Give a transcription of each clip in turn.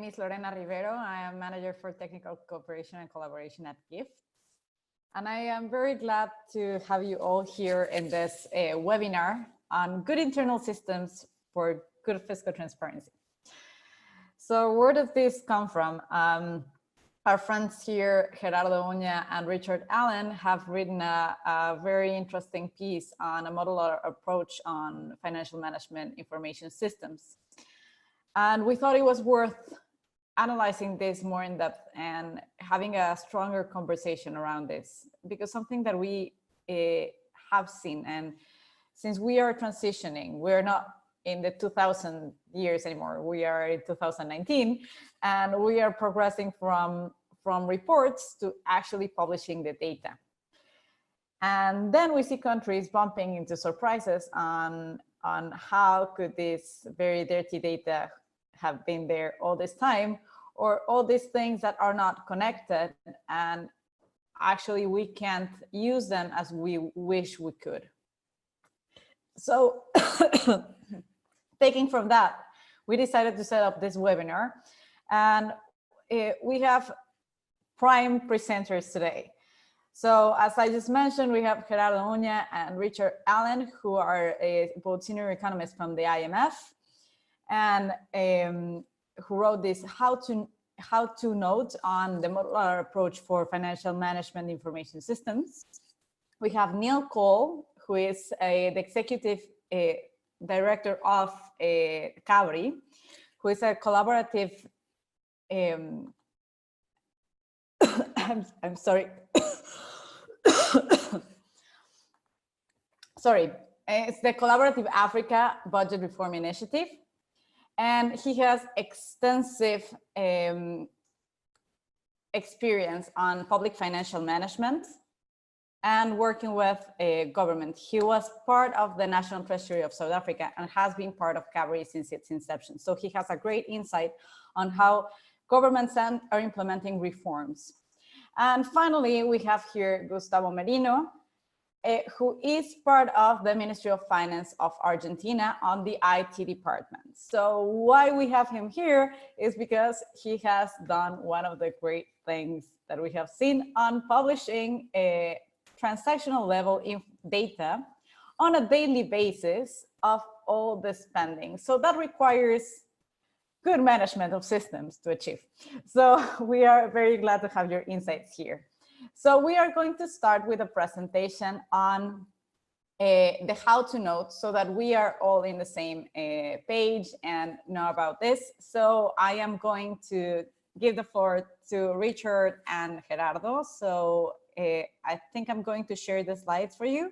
is Lorena Rivero. I am Manager for Technical Cooperation and Collaboration at GIFT. And I am very glad to have you all here in this webinar on good internal systems for good fiscal transparency. So where does this come from? Our friends here, Gerardo and Richard Allen, have written a very interesting piece on a modular approach on financial management information systems. And we thought it was worth analyzing this more in depth and having a stronger conversation around this, because something that we have seen, and since we are transitioning, we're not in the 2000 years anymore, we are in 2019, and we are progressing from reports to actually publishing the data. And then we see countries bumping into surprises on how could this very dirty data have been there all this time, or all these things that are not connected, and actually we can't use them as we wish we could. So taking from that, we decided to set up this webinar, and we have prime presenters today. So as I just mentioned, we have Gerardo and Richard Allen, who are both senior economists from the IMF, and who wrote this how to note on the modular approach for financial management information systems. We have Neil Cole, who is the executive director of CABRI, who is a collaborative I'm sorry. Sorry, it's the Collaborative Africa Budget Reform Initiative. And he has extensive experience on public financial management and working with government. He was part of the National Treasury of South Africa and has been part of CABRI since its inception. So he has a great insight on how governments are implementing reforms. And finally, we have here Gustavo Merino, who is part of the Ministry of Finance of Argentina on the IT department. So why we have him here is because he has done one of the great things that we have seen on publishing a transactional level data on a daily basis of all the spending. So that requires good management of systems to achieve. So we are very glad to have your insights here. So we are going to start with a presentation on the how to note so that we are all in the same page and know about this. So I am going to give the floor to Richard and Gerardo. So I think I'm going to share the slides for you.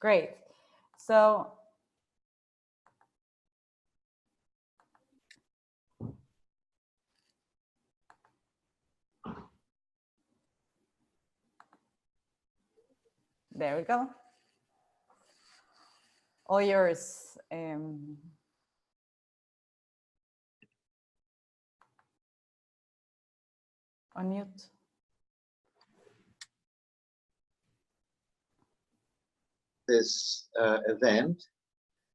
Great. So there we go. All yours. Unmute. This event.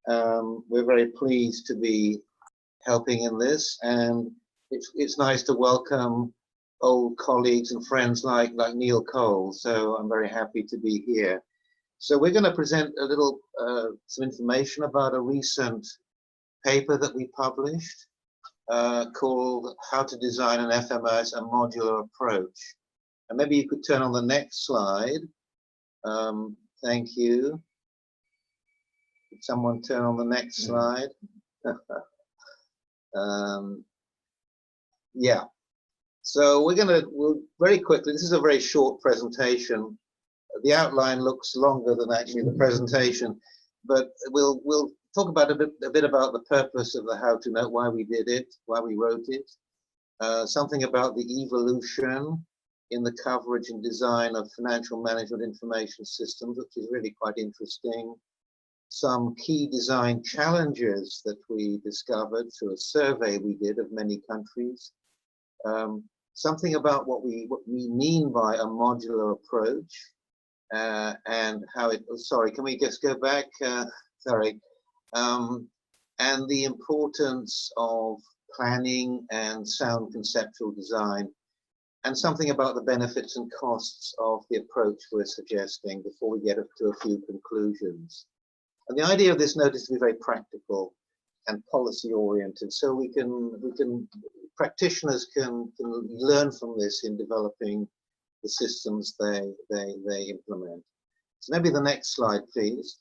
We're very pleased to be helping in this, and it's nice to welcome old colleagues and friends like Neil Cole. So I'm very happy to be here. So we're going to present a little some information about a recent paper that we published called How to Design an FMIS, a Modular Approach. And maybe you could turn on the next slide. Thank you. Could someone turn on the next slide? Yeah. So we'll very quickly, this is a very short presentation. The outline looks longer than actually the presentation, but we'll talk about a bit about the purpose of the how to note, why we did it, why we wrote it, something about the evolution in the coverage and design of financial management information systems, which is really quite interesting. Some key design challenges that we discovered through a survey we did of many countries. Something about what we mean by a modular approach and how it, oh, sorry, can we just go back? Sorry. And the importance of planning and sound conceptual design, and something about the benefits and costs of the approach we're suggesting before we get to a few conclusions. And the idea of this note is to be very practical and policy oriented, so practitioners can learn from this in developing the systems they implement. So maybe the next slide, please.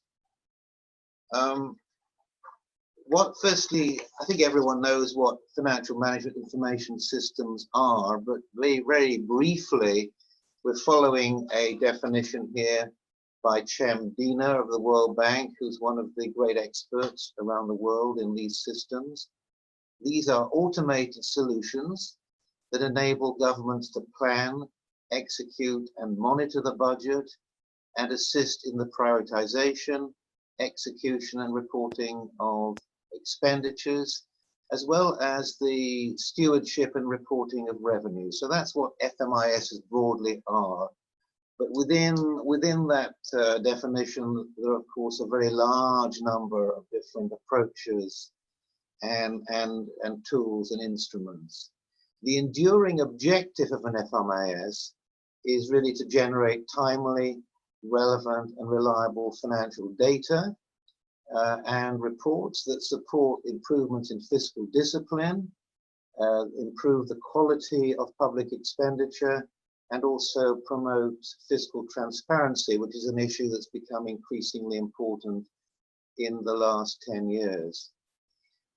Firstly, I think everyone knows what financial management information systems are, but very, very briefly, we're following a definition here by Cem Dina of the World Bank, who's one of the great experts around the world in these systems. These are automated solutions that enable governments to plan, execute, and monitor the budget, and assist in the prioritization, execution, and reporting of expenditures, as well as the stewardship and reporting of revenue. So that's what FMIS broadly are. But within that definition, there are of course a very large number of different approaches and tools and instruments. The enduring objective of an FMIS is really to generate timely, relevant, and reliable financial data and reports that support improvements in fiscal discipline, improve the quality of public expenditure, and also promote fiscal transparency, which is an issue that's become increasingly important in the last 10 years.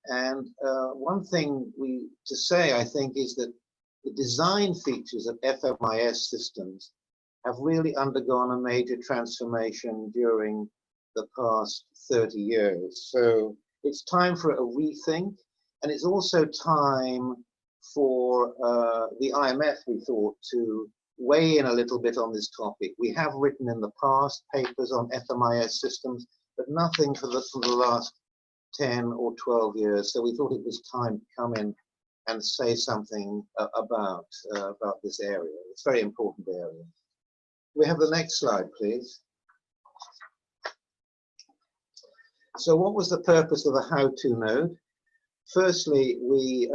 And one thing to say, I think, is that the design features of FMIS systems have really undergone a major transformation during the past 30 years. So it's time for a rethink, and it's also time for the IMF, we thought, to weigh in a little bit on this topic. We have written in the past papers on FMIS systems, but nothing for the last 10 or 12 years. So we thought it was time to come in and say something about this area. It's a very important area. We have the next slide, please. So what was the purpose of the how-to note? Firstly, we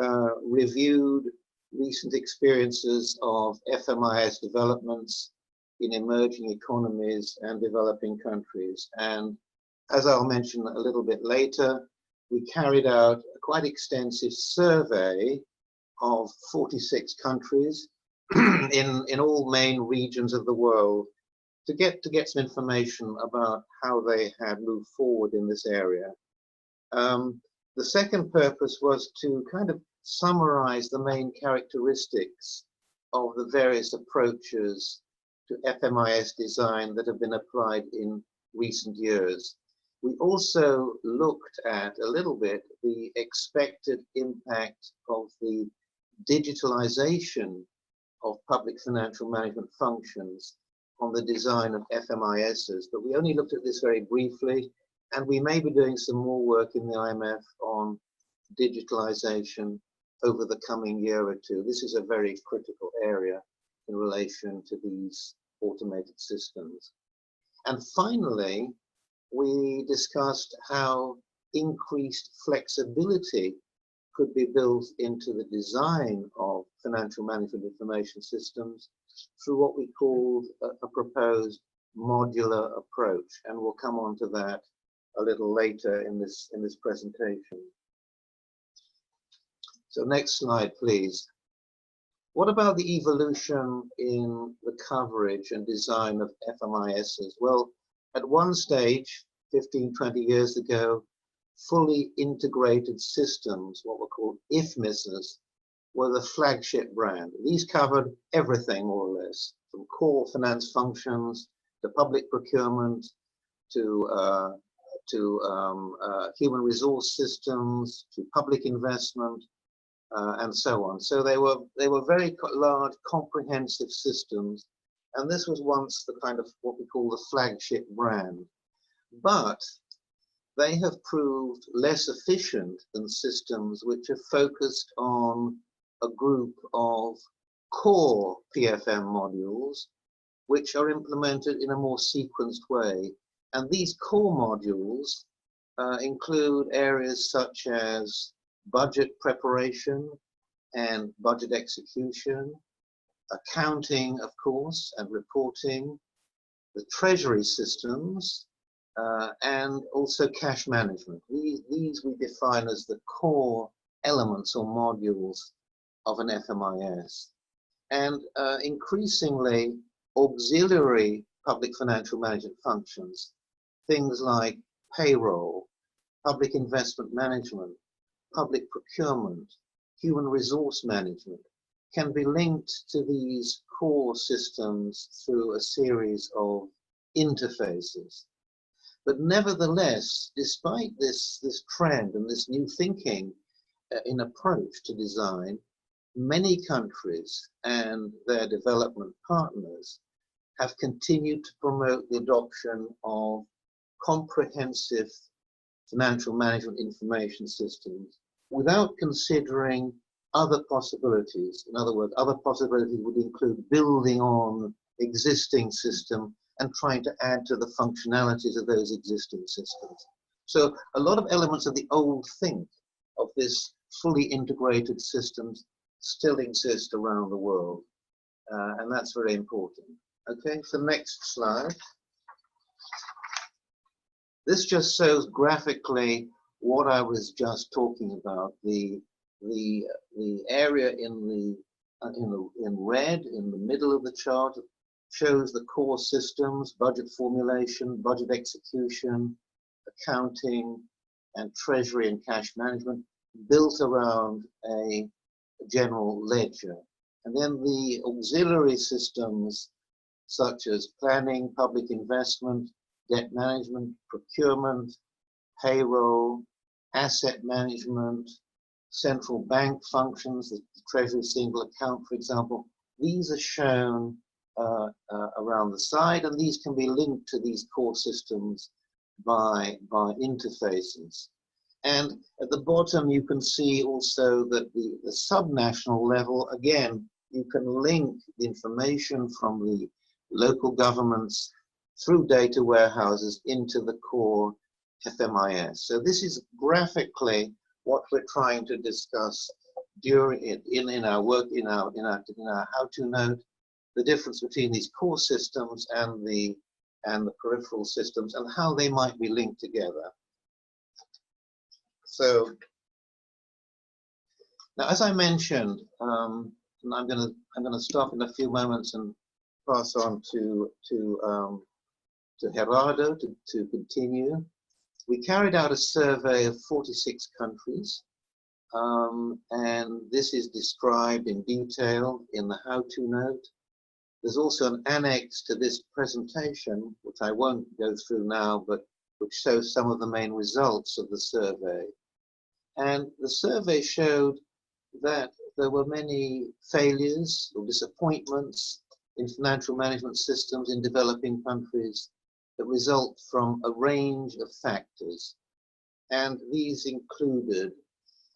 reviewed recent experiences of FMIS developments in emerging economies and developing countries. And as I'll mention a little bit later, we carried out a quite extensive survey of 46 countries in all main regions of the world to get some information about how they had moved forward in this area. The second purpose was to kind of summarize the main characteristics of the various approaches to FMIS design that have been applied in recent years. We also looked at a little bit the expected impact of the digitalization of public financial management functions on the design of FMISs, but we only looked at this very briefly, and we may be doing some more work in the IMF on digitalization over the coming year or two. This is a very critical area in relation to these automated systems. And finally, we discussed how increased flexibility could be built into the design of financial management information systems through what we called a proposed modular approach. And we'll come on to that a little later in this presentation. So next slide, please. What about the evolution in the coverage and design of FMISs? Well, at one stage, 15, 20 years ago, fully integrated systems, what were called FMISs, were the flagship brand. These covered everything, more or less, from core finance functions to public procurement to human resource systems to public investment and so on. So they were very large, comprehensive systems, and this was once the kind of what we call the flagship brand. But they have proved less efficient than systems which are focused on a group of core PFM modules which are implemented in a more sequenced way. And these core modules include areas such as budget preparation and budget execution, accounting, of course, and reporting, the treasury systems, and also cash management. These we define as the core elements or modules of an FMIS. And increasingly, auxiliary public financial management functions, things like payroll, public investment management, public procurement, human resource management, can be linked to these core systems through a series of interfaces. But nevertheless, despite this trend and this new thinking in approach to design, many countries and their development partners have continued to promote the adoption of comprehensive financial management information systems without considering other possibilities. In other words, other possibilities would include building on existing system and trying to add to the functionalities of those existing systems. So a lot of elements of the old think of this fully integrated systems still exist around the world, and that's very important. Okay, so next slide. This just shows graphically what I was just talking about. The area in red in the middle of the chart shows the core systems: budget formulation, budget execution, accounting, and treasury and cash management, built around a general ledger. And then the auxiliary systems such as planning, public investment, debt management, procurement, payroll, asset management, central bank functions, the Treasury single account, for example. These are shown around the side, and these can be linked to these core systems by interfaces. And at the bottom, you can see also that the subnational level, again, you can link the information from the local governments through data warehouses into the core FMIS. So this is graphically what we're trying to discuss during in our work, in our how-to note, the difference between these core systems and the peripheral systems and how they might be linked together. So now, as I mentioned, and I'm going to stop in a few moments and pass on to Gerardo to continue. We carried out a survey of 46 countries, and this is described in detail in the how-to note. There's also an annex to this presentation, which I won't go through now, but which shows some of the main results of the survey. And the survey showed that there were many failures or disappointments in financial management systems in developing countries that result from a range of factors. And these included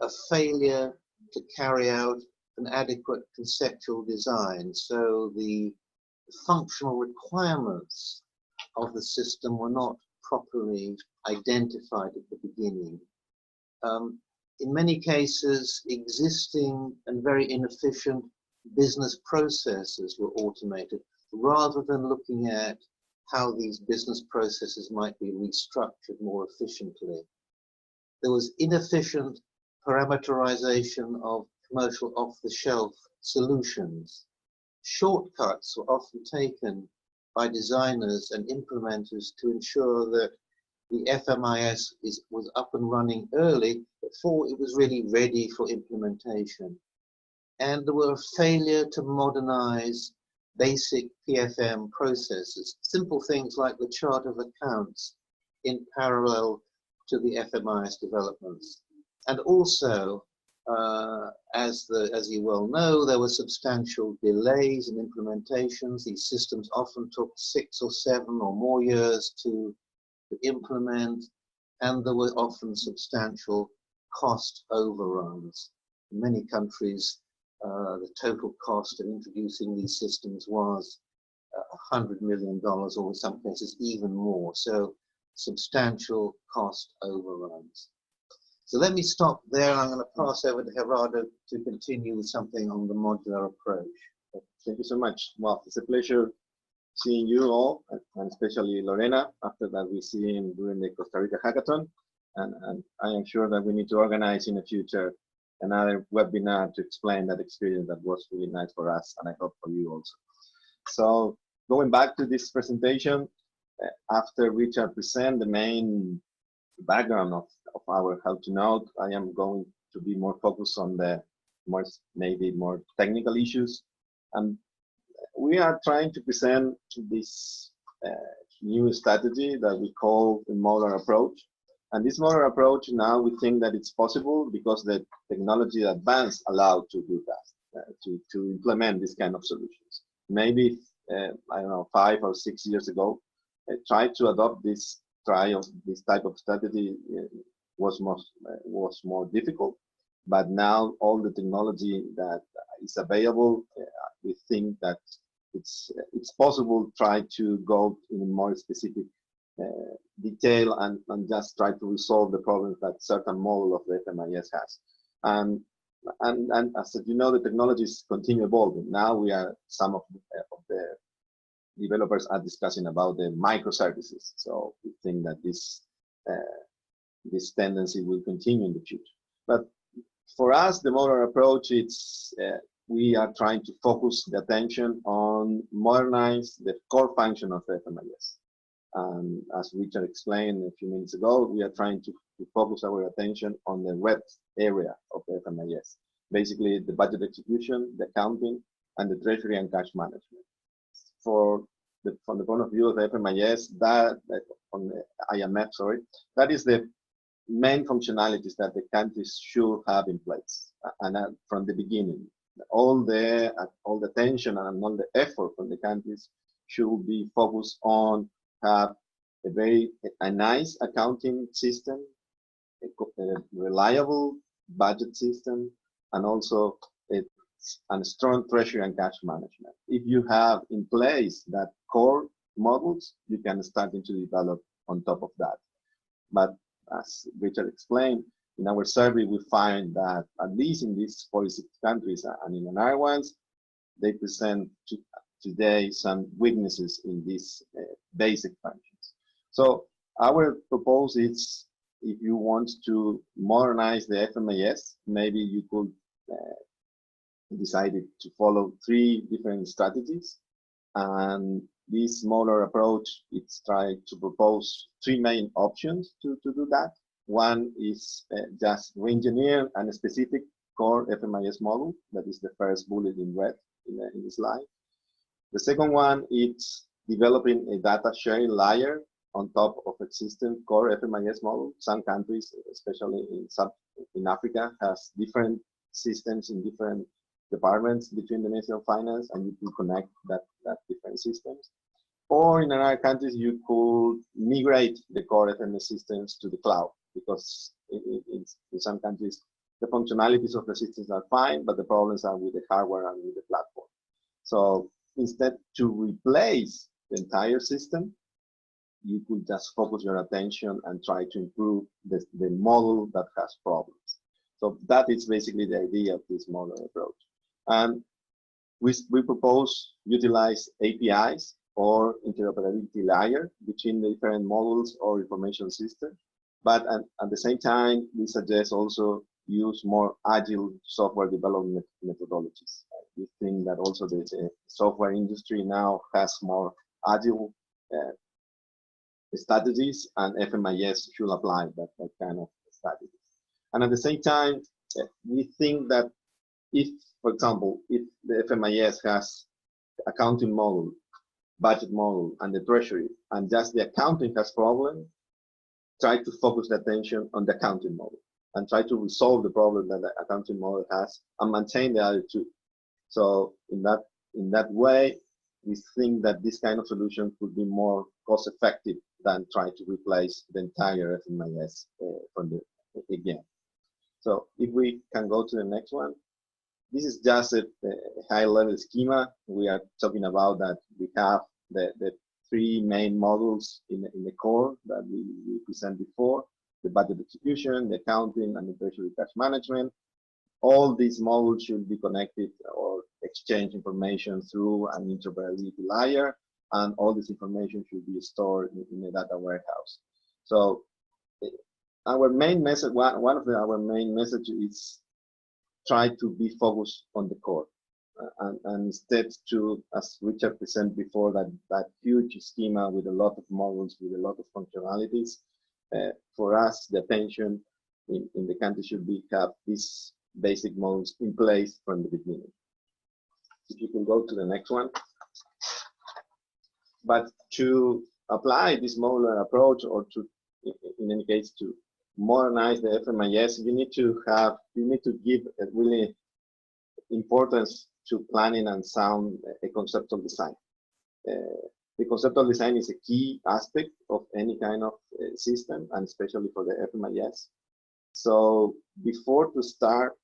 a failure to carry out an adequate conceptual design. So the functional requirements of the system were not properly identified at the beginning. In many cases, existing and very inefficient business processes were automated, rather than looking at how these business processes might be restructured more efficiently. There was inefficient parameterization of commercial off-the-shelf solutions. Shortcuts were often taken by designers and implementers to ensure that the FMIS was up and running early before it was really ready for implementation. And there were a failure to modernize basic PFM processes, simple things like the chart of accounts in parallel to the FMIS developments. And also, as you well know, there were substantial delays in implementations. These systems often took 6 or 7 or more years to implement, and there were often substantial cost overruns. In many countries, the total cost of introducing these systems was $100 million, or in some cases even more. So substantial cost overruns. So let me stop there, and I'm going to pass over to Gerardo to continue with something on the modular approach. Thank you so much. Well, it's a pleasure seeing you all, and especially Lorena, after that we see him during the Costa Rica Hackathon. And I am sure that we need to organize in the future another webinar to explain that experience that was really nice for us, and I hope for you also. So going back to this presentation, after Richard present the main background of our how to node, I am going to be more focused on the maybe more technical issues. And we are trying to present this new strategy that we call the modular approach. And this modular approach, now we think that it's possible because the technology advanced allowed to do that, to implement this kind of solutions. Maybe, I don't know, 5 or 6 years ago, tried to adopt this type of strategy was more difficult. But now all the technology that is available, we think that it's possible to try to go in more specific detail and just try to resolve the problems that certain model of the FMIS has. And as you know, the technologies continue evolving. Now some of the developers are discussing about the microservices. So we think that this tendency will continue in the future. But for us, the modular approach, we are trying to focus the attention on modernize the core function of the FMIS. As Richard explained a few minutes ago, we are trying to focus our attention on the red area of the FMIS. Basically, the budget execution, the accounting, and the treasury and cash management. From the point of view of the FMIS, on the IMF, sorry, that is the main functionalities that the countries should have in place. And from the beginning, all the attention and all the effort from the countries should be focused on have a nice accounting system, a reliable budget system, and also a strong treasury and cash management. If you have in place that core models, you can start to develop on top of that. But as Richard explained, in our survey, we find that at least in these 46 countries and in another ones, they present today some weaknesses in these basic functions. So our proposal is, if you want to modernize the FMIS, maybe you could decide to follow 3 different strategies. And this modular approach, it's trying to propose 3 main options to do that. One is just re-engineer a specific core FMIS model. That is the first bullet in red in the slide. The second one is developing a data sharing layer on top of existing core FMIS model. Some countries, especially in Africa, has different systems in different departments between the Ministry of Finance, and you can connect that different systems. Or in other countries, you could migrate the core FMS systems to the cloud, because in some countries, the functionalities of the systems are fine, but the problems are with the hardware and with the platform. So instead, to replace the entire system, you could just focus your attention and try to improve the model that has problems. So that is basically the idea of this modular approach. And we propose utilize APIs or interoperability layer between the different models or information systems. But at the same time, we suggest also use more agile software development methodologies. We think that also the software industry now has more agile strategies, and FMIS should apply that kind of strategies. And at the same time, we think that if, for example, if the FMIS has accounting model, budget model, and the treasury, and just the accounting has problem, try to focus the attention on the accounting model and try to resolve the problem that the accounting model has and maintain the other 2. So in that way, we think that this kind of solution could be more cost effective than try to replace the entire FMIS again. So if we can go to the next one. This is just a high-level schema. We are talking about that we have the 3 main models in the core that we presented before. the budget execution, the accounting, and the treasury cash management. All these modules should be connected or exchange information through an interoperability layer, and all this information should be stored in a data warehouse. So our main message, one of our main messages is try to be focused on the core. And instead to, as Richard presented before, that huge schema with a lot of modules, with a lot of functionalities. For us, the attention in the country should be have these basic modules in place from the beginning. If you can go to the next one. But to apply this modular approach, or to, in any case, to modernize the FMIS, you need to give a really importance to planning and sound a conceptual design. The conceptual design is a key aspect of any kind of system, and especially for the FMIS. So before to start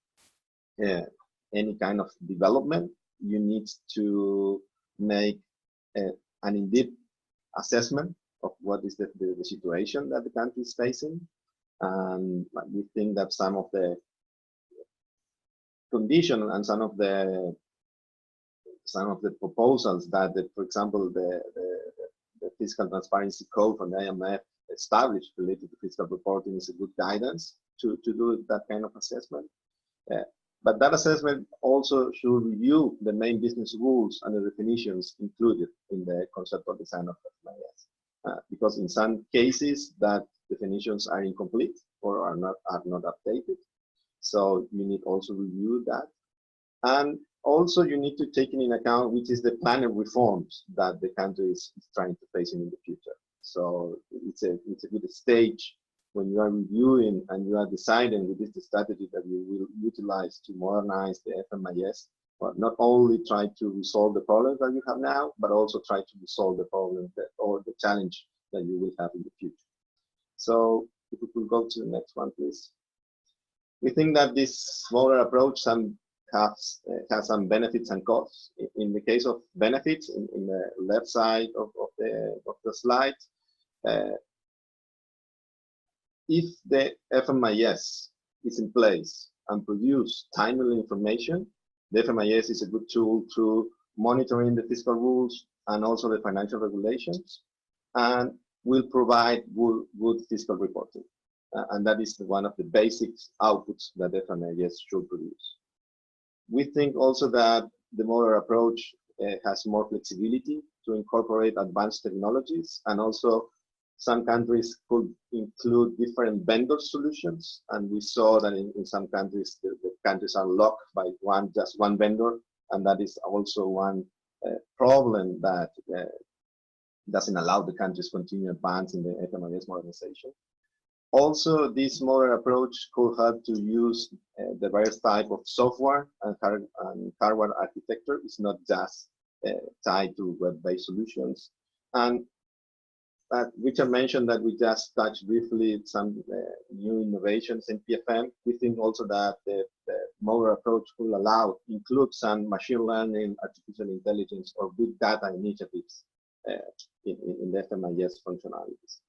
any kind of development, you need to make an in-depth assessment of what is the situation that the country is facing. And we think that some of the conditions and some of the proposals that, for example, the Fiscal Transparency Code from the IMF established related to fiscal reporting is a good guidance to do that kind of assessment. But that assessment also should review the main business rules and the definitions included in the conceptual design of FMIS. Because in some cases that definitions are incomplete or are not updated. So you need also review that. And also you need to take in account which is the plan of reforms that the country is trying to face in the future. So it's a good stage when you are reviewing and you are deciding what is the strategy that you will utilize to modernize the FMIS, but not only try to resolve the problems that you have now, but also try to resolve the problems or the challenge that you will have in the future. So if we could go to the next one, please. We think that this modular approach has some benefits and costs. In the case of benefits, in the left side of the slide, if the FMIS is in place and produce timely information, the FMIS is a good tool to monitoring the fiscal rules and also the financial regulations, and will provide good fiscal reporting. And that is one of the basic outputs that the FMIS should produce. We think also that the modular approach has more flexibility to incorporate advanced technologies, and also some countries could include different vendor solutions. And we saw that in some countries, the countries are locked by just one vendor. And that is also one problem that doesn't allow the countries to continue advancing the FMIS modernization. Also, this modular approach could help to use the various type of software and hardware architecture. It's not just tied to web-based solutions. And Richard mentioned that we just touched briefly some new innovations in PFM. We think also that the modular approach will include some machine learning, artificial intelligence, or big data initiatives in the FMIS functionalities.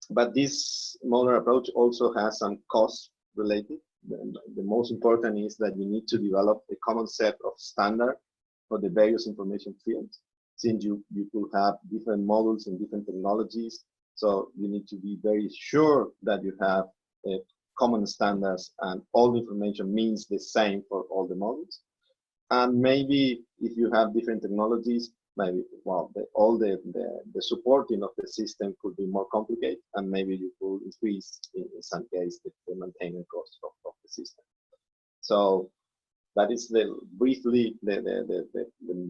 But this modular approach also has some costs related. The most important is that you need to develop a common set of standards for the various information fields. Since you could have different models and different technologies, so you need to be very sure that you have common standards and all the information means the same for all the models. And maybe if you have different technologies, maybe all the supporting of the system could be more complicated, and maybe you could increase in some case the maintenance cost of the system. So that is briefly the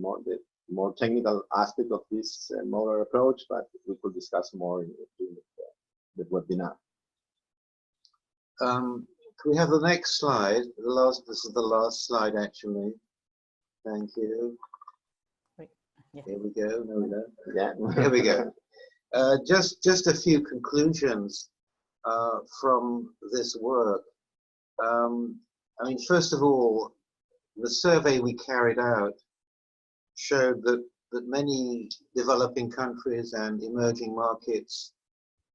more technical aspect of this modular approach, but we could discuss more in the webinar. Can we have the next slide? This is the last slide, actually. Thank you. Yeah. Here we go. No, we don't. Yeah, Here we go. Just a few conclusions from this work. I mean, first of all, the survey we carried out showed that many developing countries and emerging markets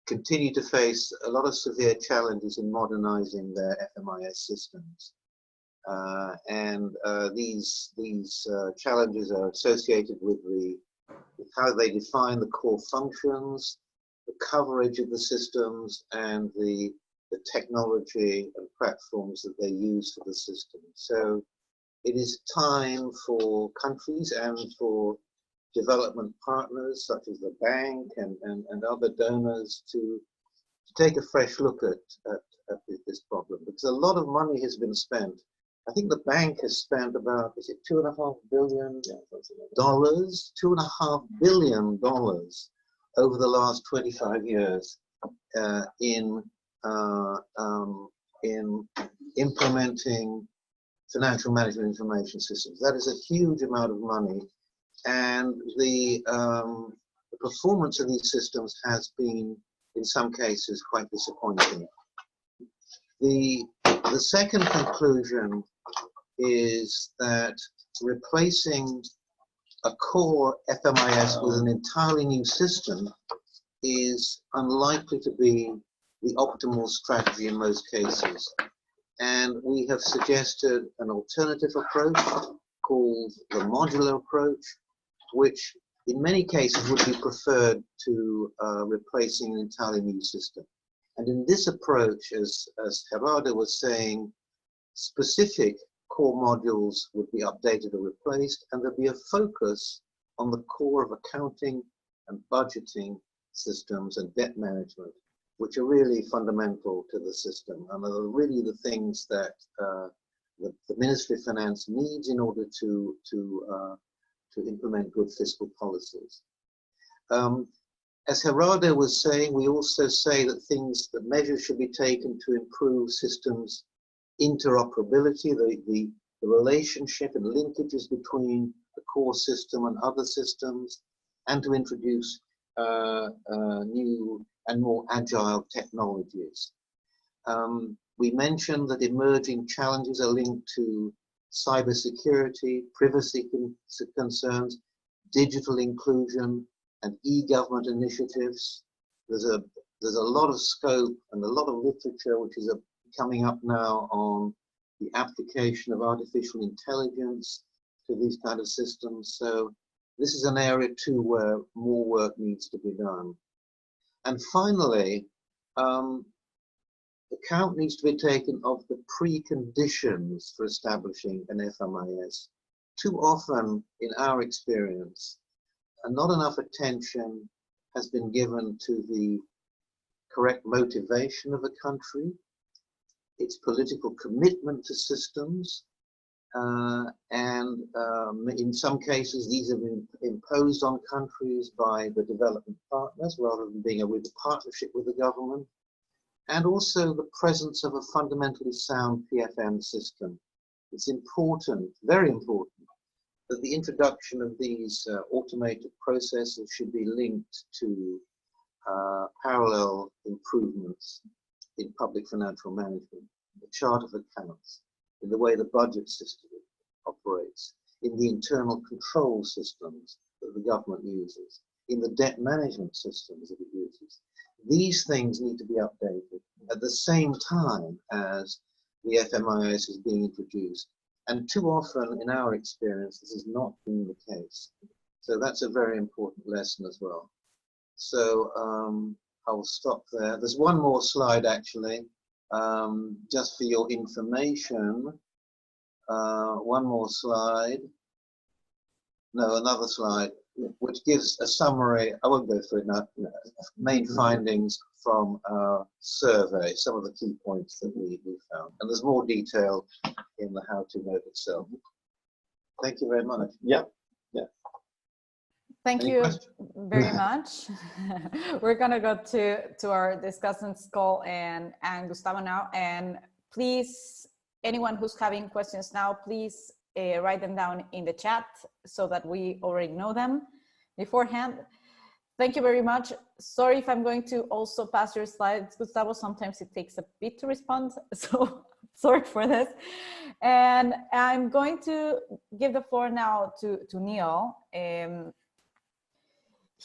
continue to face a lot of severe challenges in modernizing their FMIS systems. These challenges are associated with how they define the core functions, the coverage of the systems, and the technology and platforms that they use for the system. So it is time for countries and for development partners such as the bank and other donors to take a fresh look at this problem, because a lot of money has been spent. I think the bank has spent about, is it $2.5 billion? $2.5 billion over the last 25 years in implementing financial management information systems. That is a huge amount of money, and the performance of these systems has been, in some cases, quite disappointing. The second conclusion is that replacing a core FMIS with an entirely new system is unlikely to be the optimal strategy in most cases. And we have suggested an alternative approach called the modular approach, which in many cases would be preferred to replacing an entirely new system. And in this approach, as Gerardo was saying, specific core modules would be updated or replaced, and there'd be a focus on the core of accounting and budgeting systems and debt management, which are really fundamental to the system and are really the things that the Ministry of Finance needs in order to implement good fiscal policies. As Gerardo was saying, we also say that measures should be taken to improve systems interoperability, the relationship and linkages between the core system and other systems, and to introduce new and more agile technologies. We mentioned that emerging challenges are linked to cybersecurity, privacy concerns, digital inclusion, and e-government initiatives. There's a lot of scope and a lot of literature which is coming up now on the application of artificial intelligence to these kind of systems. So this is an area too where more work needs to be done. And finally, account needs to be taken of the preconditions for establishing an FMIS. Too often, in our experience, not enough attention has been given to the correct motivation of a country, its political commitment to systems, and in some cases these have been imposed on countries by the development partners rather than being a partnership with the government, and also the presence of a fundamentally sound PFM system. It's important, very important, that the introduction of these automated processes should be linked to parallel improvements in public financial management, the chart of accounts, in the way the budget system operates, in the internal control systems that the government uses, in the debt management systems that it uses. These things need to be updated at the same time as the FMIS is being introduced. And too often, in our experience, this has not been the case. So that's a very important lesson as well. So I'll stop there. There's one more slide, actually, just for your information. One more slide. No, another slide, which gives a summary. I won't go through it now. Main findings from our survey, some of the key points that we found. And there's more detail in the how-to note itself. Thank you very much. Yeah. Thank you very much. We're gonna go to our discussants, Cole and Gustavo now. And please, anyone who's having questions now, please write them down in the chat so that we already know them beforehand. Thank you very much. Sorry if I'm going to also pass your slides, Gustavo. Sometimes it takes a bit to respond, so sorry for this. And I'm going to give the floor now to Neil.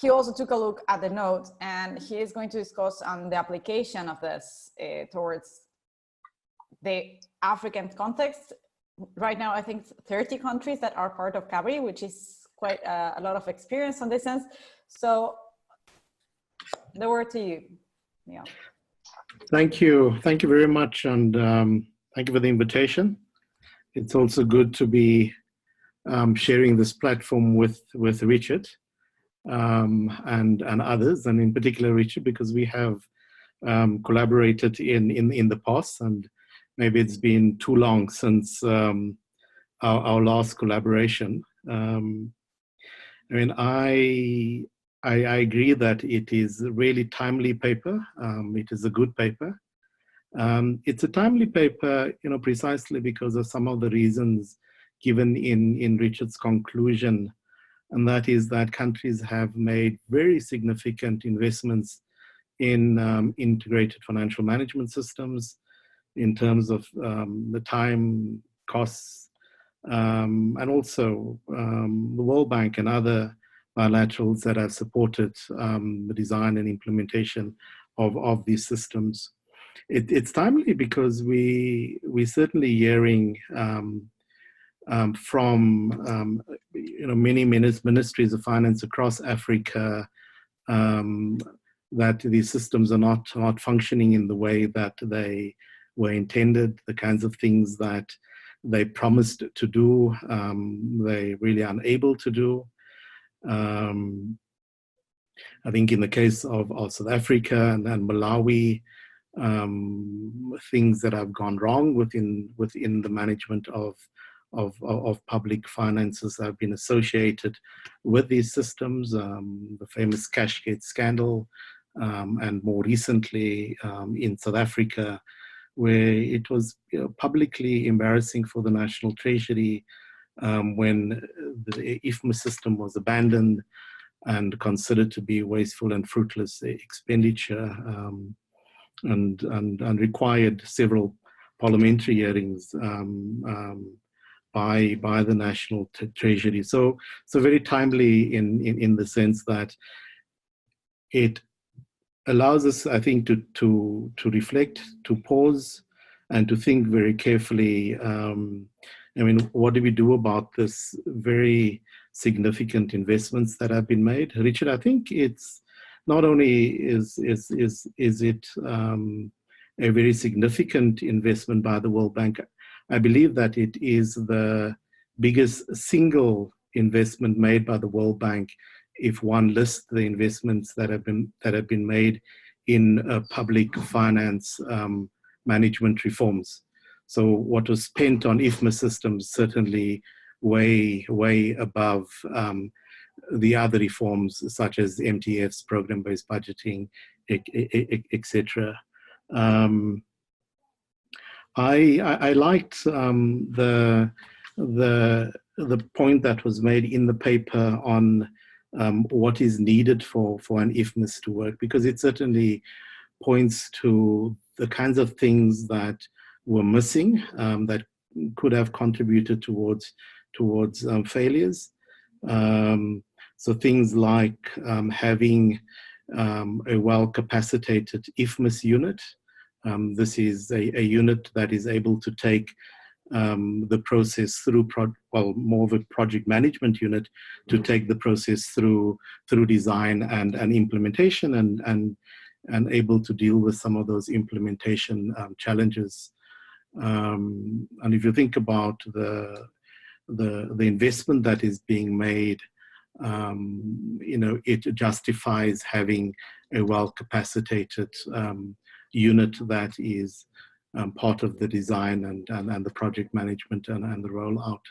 he also took a look at the note, and he is going to discuss on the application of this towards the African context. Right now, I think 30 countries that are part of CABRI, which is quite a lot of experience on this sense. So the word to you, Neil. Thank you very much, and thank you for the invitation. It's also good to be sharing this platform with Richard and others, and in particular Richard, because we have collaborated in the past, and maybe it's been too long since our last collaboration. I mean, I agree that it is a really timely paper. It is a good paper. It's a timely paper, precisely because of some of the reasons given in Richard's conclusion, and that is that countries have made very significant investments in integrated financial management systems in terms of the time, costs, and also the World Bank and other bilaterals that have supported the design and implementation of these systems. It's timely because we're certainly hearing from many ministries of finance across Africa that these systems are not functioning in the way that they were intended. The kinds of things that they promised to do, they really are unable to do. I think in the case of South Africa and Malawi, things that have gone wrong within the management of public finances have been associated with these systems. The famous Cashgate scandal, and more recently in South Africa, where it was publicly embarrassing for the National Treasury when the IFMIS system was abandoned and considered to be wasteful and fruitless expenditure, and required several parliamentary hearings by the National Treasury. So very timely in the sense that it allows us, I think, to reflect, to pause, and to think very carefully. I mean, what do we do about this very significant investments that have been made? Richard, I think it's not only is it a very significant investment by the World Bank. I believe that it is the biggest single investment made by the World Bank if one lists the investments that have been made in public finance management reforms. So what was spent on IFMIS systems certainly way above the other reforms such as MTFs, program-based budgeting, etc. I liked the point that was made in the paper on what is needed for an IFMIS to work, because it certainly points to the kinds of things that were missing that could have contributed towards failures. So things like having a well-capacitated IFMIS unit. This is a unit that is able to take the process through, more of a project management unit to take the process through design and implementation, and able to deal with some of those implementation challenges. And if you think about the investment that is being made, it justifies having a well-capacitated unit that is part of the design and the project management and the rollout.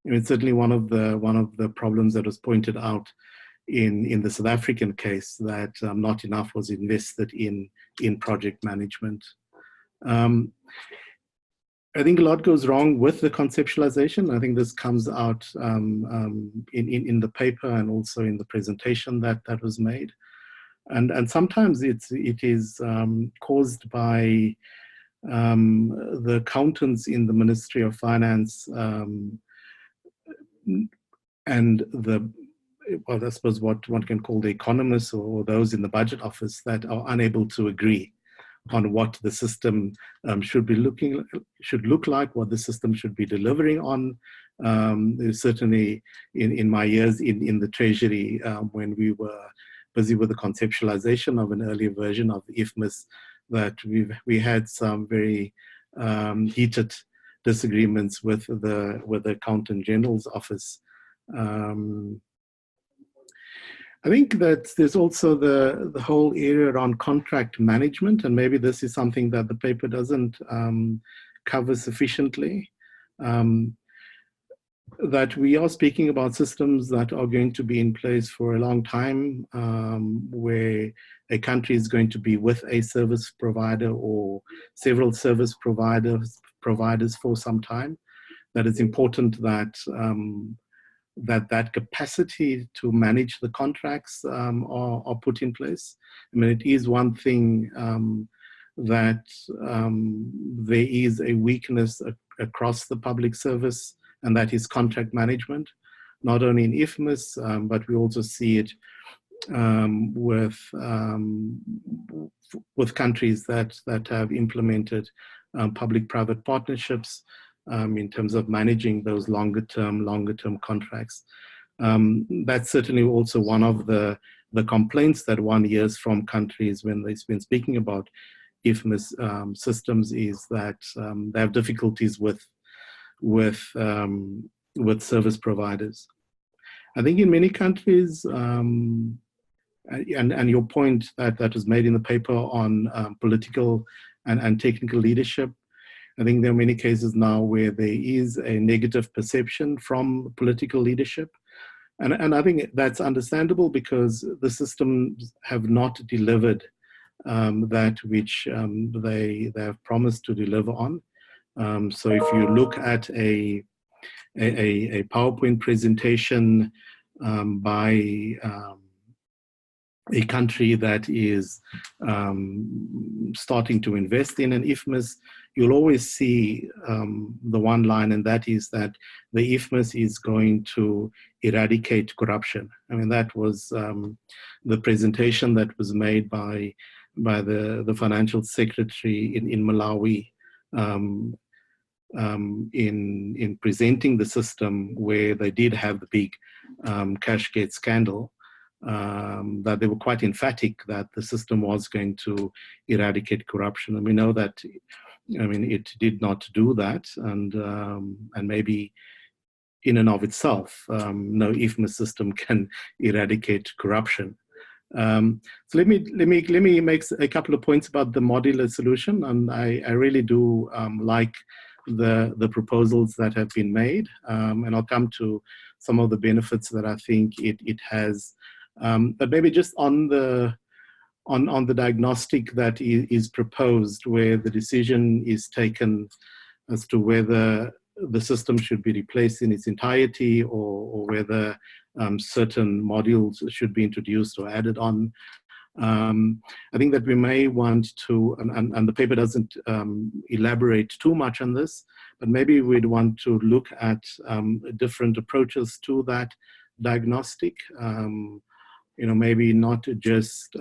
It's certainly one of the problems that was pointed out in the South African case, that not enough was invested in project management. I think a lot goes wrong with the conceptualization. I think this comes out in the paper and also in the presentation that was made. And sometimes it is caused by the accountants in the Ministry of Finance and well, I suppose what one can call the economists or those in the budget office that are unable to agree on what the system should look like, what the system should be delivering on. Certainly, in my years in the Treasury, when we were busy with the conceptualization of an earlier version of the FMIS, that we had some very heated disagreements with the Accountant General's office. I think that there's also the whole area around contract management, and maybe this is something that the paper doesn't cover sufficiently. That we are speaking about systems that are going to be in place for a long time, where a country is going to be with a service provider or several service providers for some time. That it's important that that capacity to manage the contracts are put in place. I mean, it is one thing that there is a weakness across the public service, and that is contract management, not only in FMIS, but we also see it with countries that have implemented public-private partnerships in terms of managing those longer term contracts. That's certainly also one of the complaints that one hears from countries when they've been speaking about FMIS systems, is that they have difficulties with service providers. I think in many countries, and your point that was made in the paper on political and technical leadership, I think there are many cases now where there is a negative perception from political leadership. And I think that's understandable, because the systems have not delivered that which they have promised to deliver on. So if you look at a PowerPoint presentation by a country that is starting to invest in an FMIS, you'll always see the one line, and that is that the FMIS is going to eradicate corruption. I mean, that was the presentation that was made by the financial secretary in Malawi in presenting the system, where they did have the big Cashgate scandal. That they were quite emphatic that the system was going to eradicate corruption, and we know that, I mean, it did not do that, and maybe in and of itself, no FMIS system can eradicate corruption. So let me make a couple of points about the modular solution, and I really do like the proposals that have been made, and I'll come to some of the benefits that I think it has. But maybe just on the diagnostic that is proposed, where the decision is taken as to whether the system should be replaced in its entirety, or whether certain modules should be introduced or added on. I think that we may want to, and the paper doesn't elaborate too much on this, but maybe we'd want to look at different approaches to that diagnostic. Maybe not just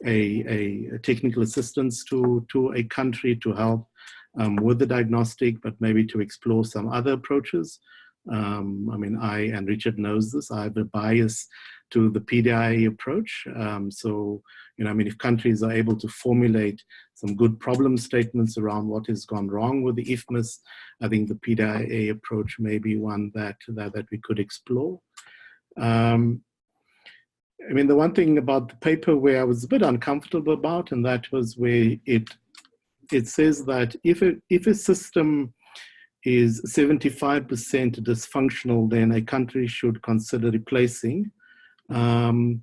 a technical assistance to a country to help with the diagnostic, but maybe to explore some other approaches. I mean, and Richard knows this, I have a bias to the PDIA approach. So, I mean, if countries are able to formulate some good problem statements around what has gone wrong with the FMIS, I think the PDIA approach may be one that we could explore. I mean, the one thing about the paper where I was a bit uncomfortable about, and that was where it says that if a system is 75% dysfunctional, then a country should consider replacing. My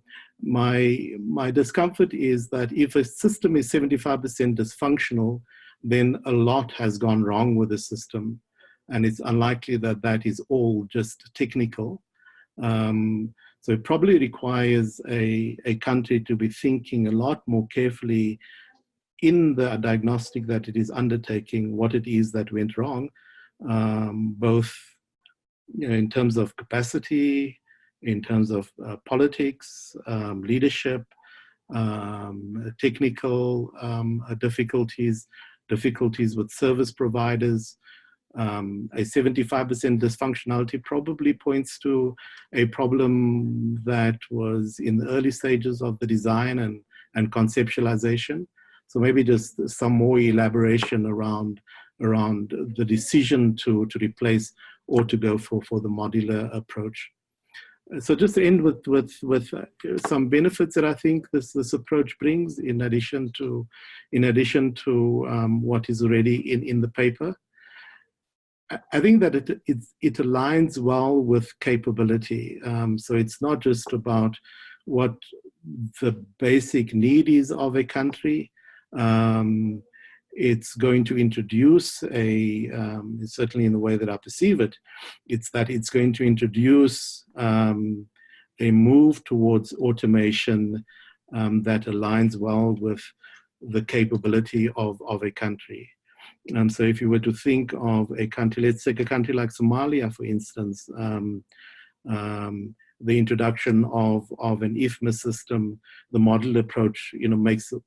discomfort is that if a system is 75% dysfunctional, then a lot has gone wrong with the system, and it's unlikely that that is all just technical. So it probably requires a country to be thinking a lot more carefully in the diagnostic that it is undertaking, what it is that went wrong, both in terms of capacity, in terms of politics, leadership, technical difficulties with service providers. A 75% dysfunctionality probably points to a problem that was in the early stages of the design and conceptualization. So maybe just some more elaboration around the decision to replace or to go for the modular approach. So just to end with some benefits that I think this approach brings, in addition to what is already in the paper. I think that it aligns well with capability. So it's not just about what the basic need is of a country. It's going to introduce certainly in the way that I perceive it, it's that it's going to introduce a move towards automation that aligns well with the capability of a country. So if you were to think of a country, let's take a country like Somalia, for instance, the introduction of an FMIS system, the model approach,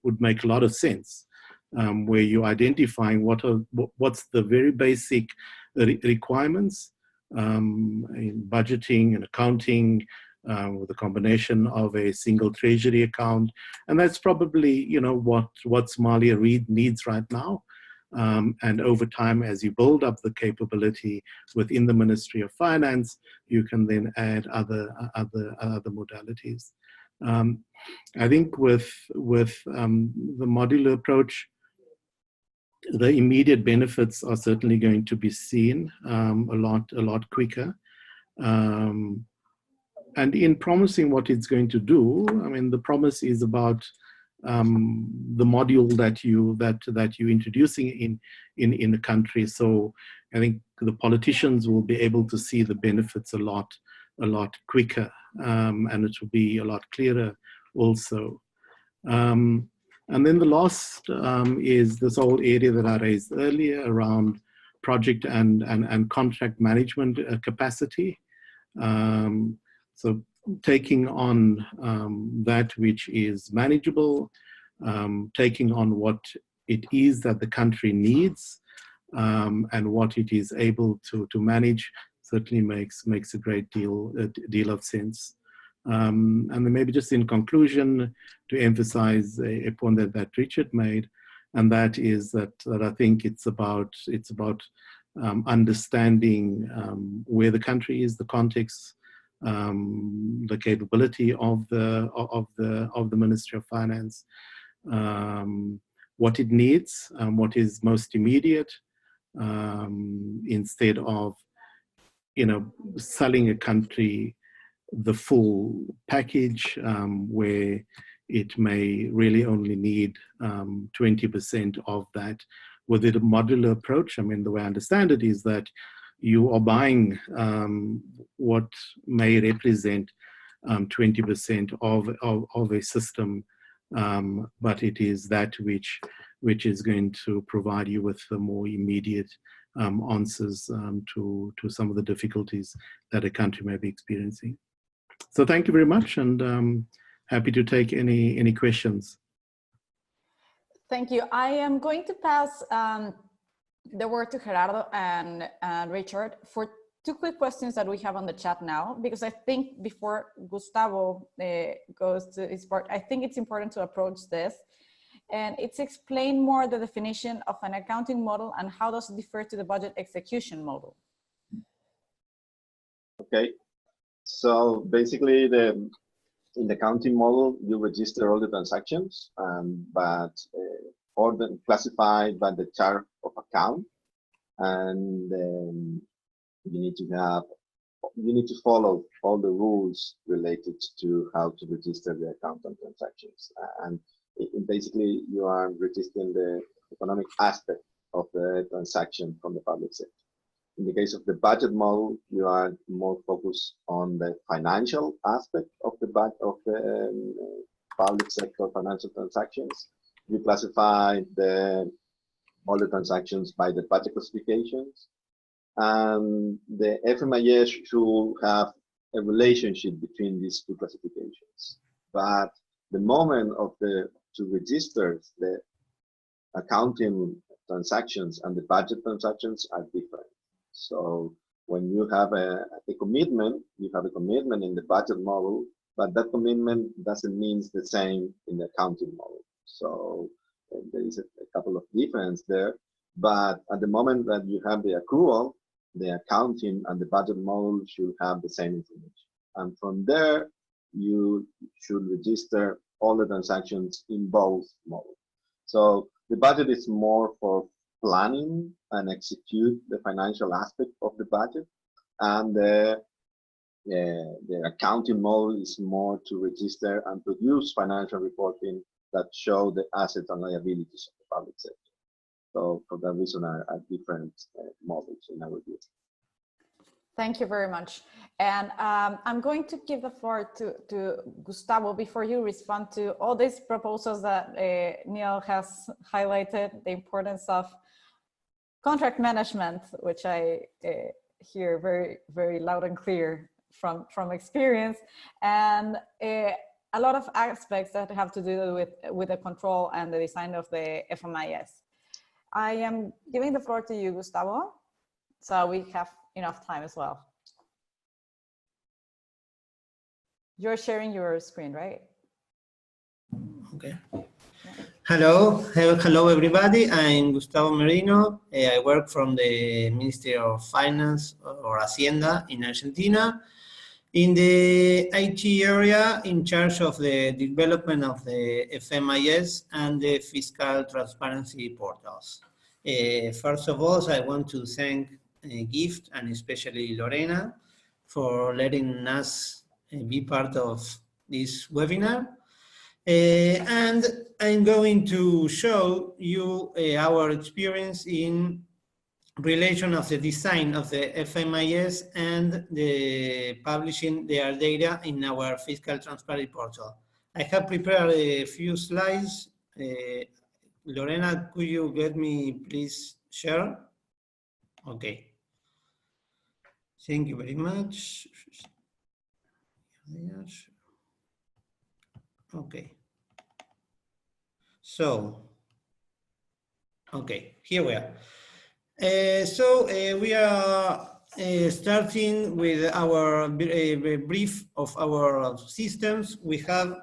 would make a lot of sense, where you're identifying what's the very basic requirements in budgeting and accounting, with a combination of a single treasury account, and that's probably what Somalia needs right now. And over time, as you build up the capability within the Ministry of Finance, you can then add other modalities. I think with the modular approach, the immediate benefits are certainly going to be seen a lot quicker. And in promising what it's going to do, I mean, the promise is about the module that you're introducing in the country. So I think the politicians will be able to see the benefits a lot quicker, and it will be a lot clearer also. And then the last is this whole area that I raised earlier around project and contract management capacity. So taking on that which is manageable, taking on what it is that the country needs, and what it is able to manage certainly makes a great deal of sense. And then maybe just in conclusion, to emphasize a point that Richard made, and that is that I think it's about understanding where the country is, the context, the capability of the Ministry of Finance, what it needs, what is most immediate, instead of selling a country the full package, where it may really only need 20% of that. With a modular approach, I mean, the way I understand it is that you are buying what may represent 20% of a system, but it is that which is going to provide you with the more immediate answers to some of the difficulties that a country may be experiencing. So thank you very much, and happy to take any questions. Thank you. I am going to pass the word to Gerardo and Richard for two quick questions that we have on the chat now, because I think before Gustavo goes to his part, I think it's important to approach this. And it's explain more the definition of an accounting model and how does it differ to the budget execution model. Okay, so basically in the accounting model, you register all the transactions, but classified by the chart of account, and you need to follow all the rules related to how to register the account and transactions, and basically you are registering the economic aspect of the transaction from the public sector. In the case of the budget model, you are more focused on the financial aspect of the public sector financial transactions. You classify all the transactions by the budget classifications. The FMIS should have a relationship between these two classifications. But the moment of to register the accounting transactions and the budget transactions are different. So when you have a commitment, you have a commitment in the budget model, but that commitment doesn't mean the same in the accounting model. So there is a couple of differences there. But at the moment that you have the accrual, the accounting and the budget model should have the same information. And from there, you should register all the transactions in both models. So the budget is more for planning and execute the financial aspect of the budget. And the accounting model is more to register and produce financial reporting that show the assets and liabilities of the public sector. So for that reason are different models in our view. Thank you very much. And I'm going to give the floor to Gustavo before you respond to all these proposals that Neil has highlighted, the importance of contract management, which I hear very, very loud and clear from experience, and a lot of aspects that have to do with the control and the design of the FMIS. I am giving the floor to you, Gustavo, so we have enough time as well. You're sharing your screen, right? Okay. Hello everybody. I'm Gustavo Merino. I work from the Ministry of Finance or Hacienda in Argentina, in the IT area, in charge of the development of the FMIS and the fiscal transparency portals. First of all, I want to thank Gift and especially Lorena for letting us be part of this webinar. And I'm going to show you our experience in relation of the design of the FMIS and the publishing their data in our fiscal transparency portal. I have prepared a few slides. Lorena, could you let me please share? Okay. Thank you very much. Okay. So, okay, here we are. We are starting with our brief of our systems. We have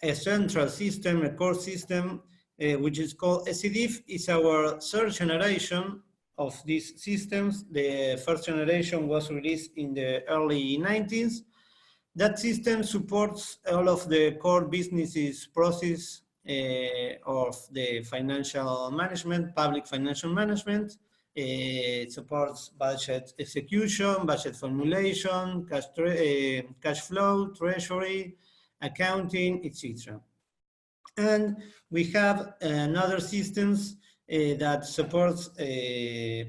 a central system, a core system, which is called SCDIF. It's our third generation of these systems. The first generation was released in the early 90s. That system supports all of the core businesses process of the financial management, public financial management. It supports budget execution, budget formulation, cash flow, treasury, accounting, etc. And we have another systems that supports that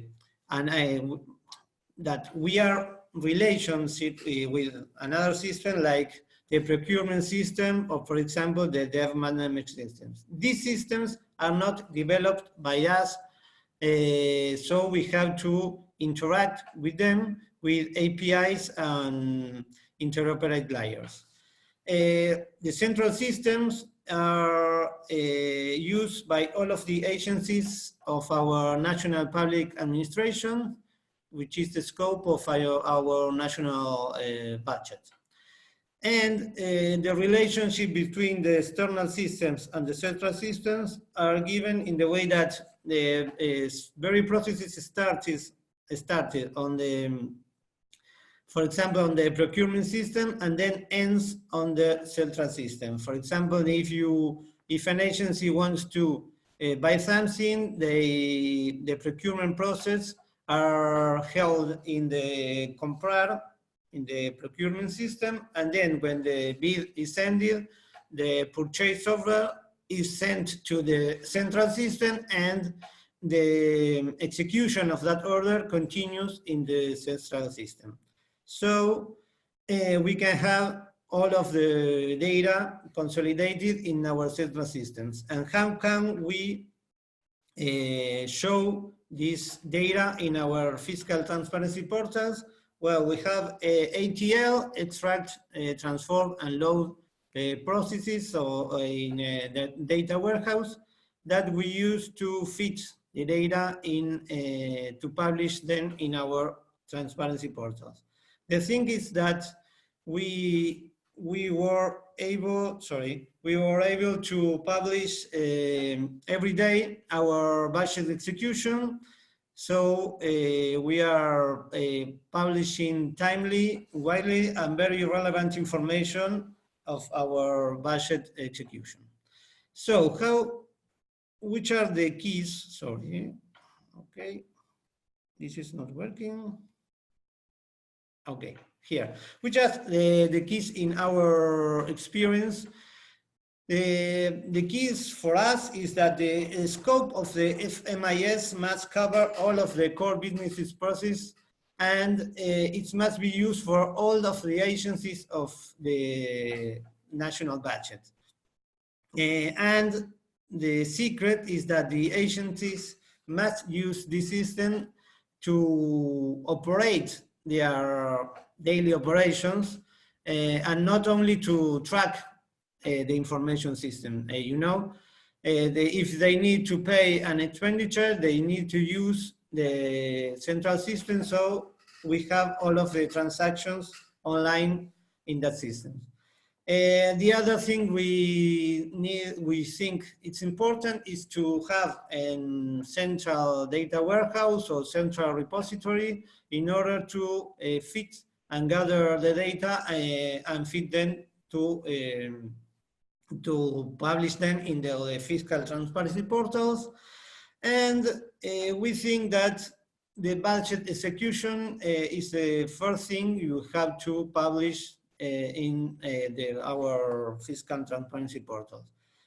we are relationship with another system like the procurement system or, for example, the debt management systems. These systems are not developed by us, so we have to interact with them with APIs and interoperate layers. The central systems are used by all of the agencies of our national public administration, which is the scope of our national budget. And the relationship between the external systems and the central systems are given in the way that the very processes started on the, for example, on the procurement system and then ends on the central system. For example, if an agency wants to buy something, the procurement process are held in the comprar, in the procurement system, and then when the bid is ended, the purchase order is sent to the central system and the execution of that order continues in the central system. So we can have all of the data consolidated in our central systems. And how can we show this data in our fiscal transparency portals? Well, we have ATL, extract, transform, and load processes, so in the data warehouse that we use to fit the data in to publish them in our transparency portals. The thing is that we were able to publish every day our budget execution. So we are publishing timely, widely, and very relevant information of our budget execution. So which are the keys? Sorry, okay, this is not working. Okay, here, which are the keys in our experience? The keys for us is that the scope of the FMIS must cover all of the core business process, and it must be used for all of the agencies of the national budget. And the secret is that the agencies must use this system to operate their daily operations and not only to track the information system. If they need to pay an expenditure, they need to use the central system, so we have all of the transactions online in that system. The other thing we think it's important is to have a central data warehouse or central repository in order to fit and gather the data and fit them to publish them in the fiscal transparency portals. And we think that the budget execution is the first thing you have to publish in our fiscal transparency portals.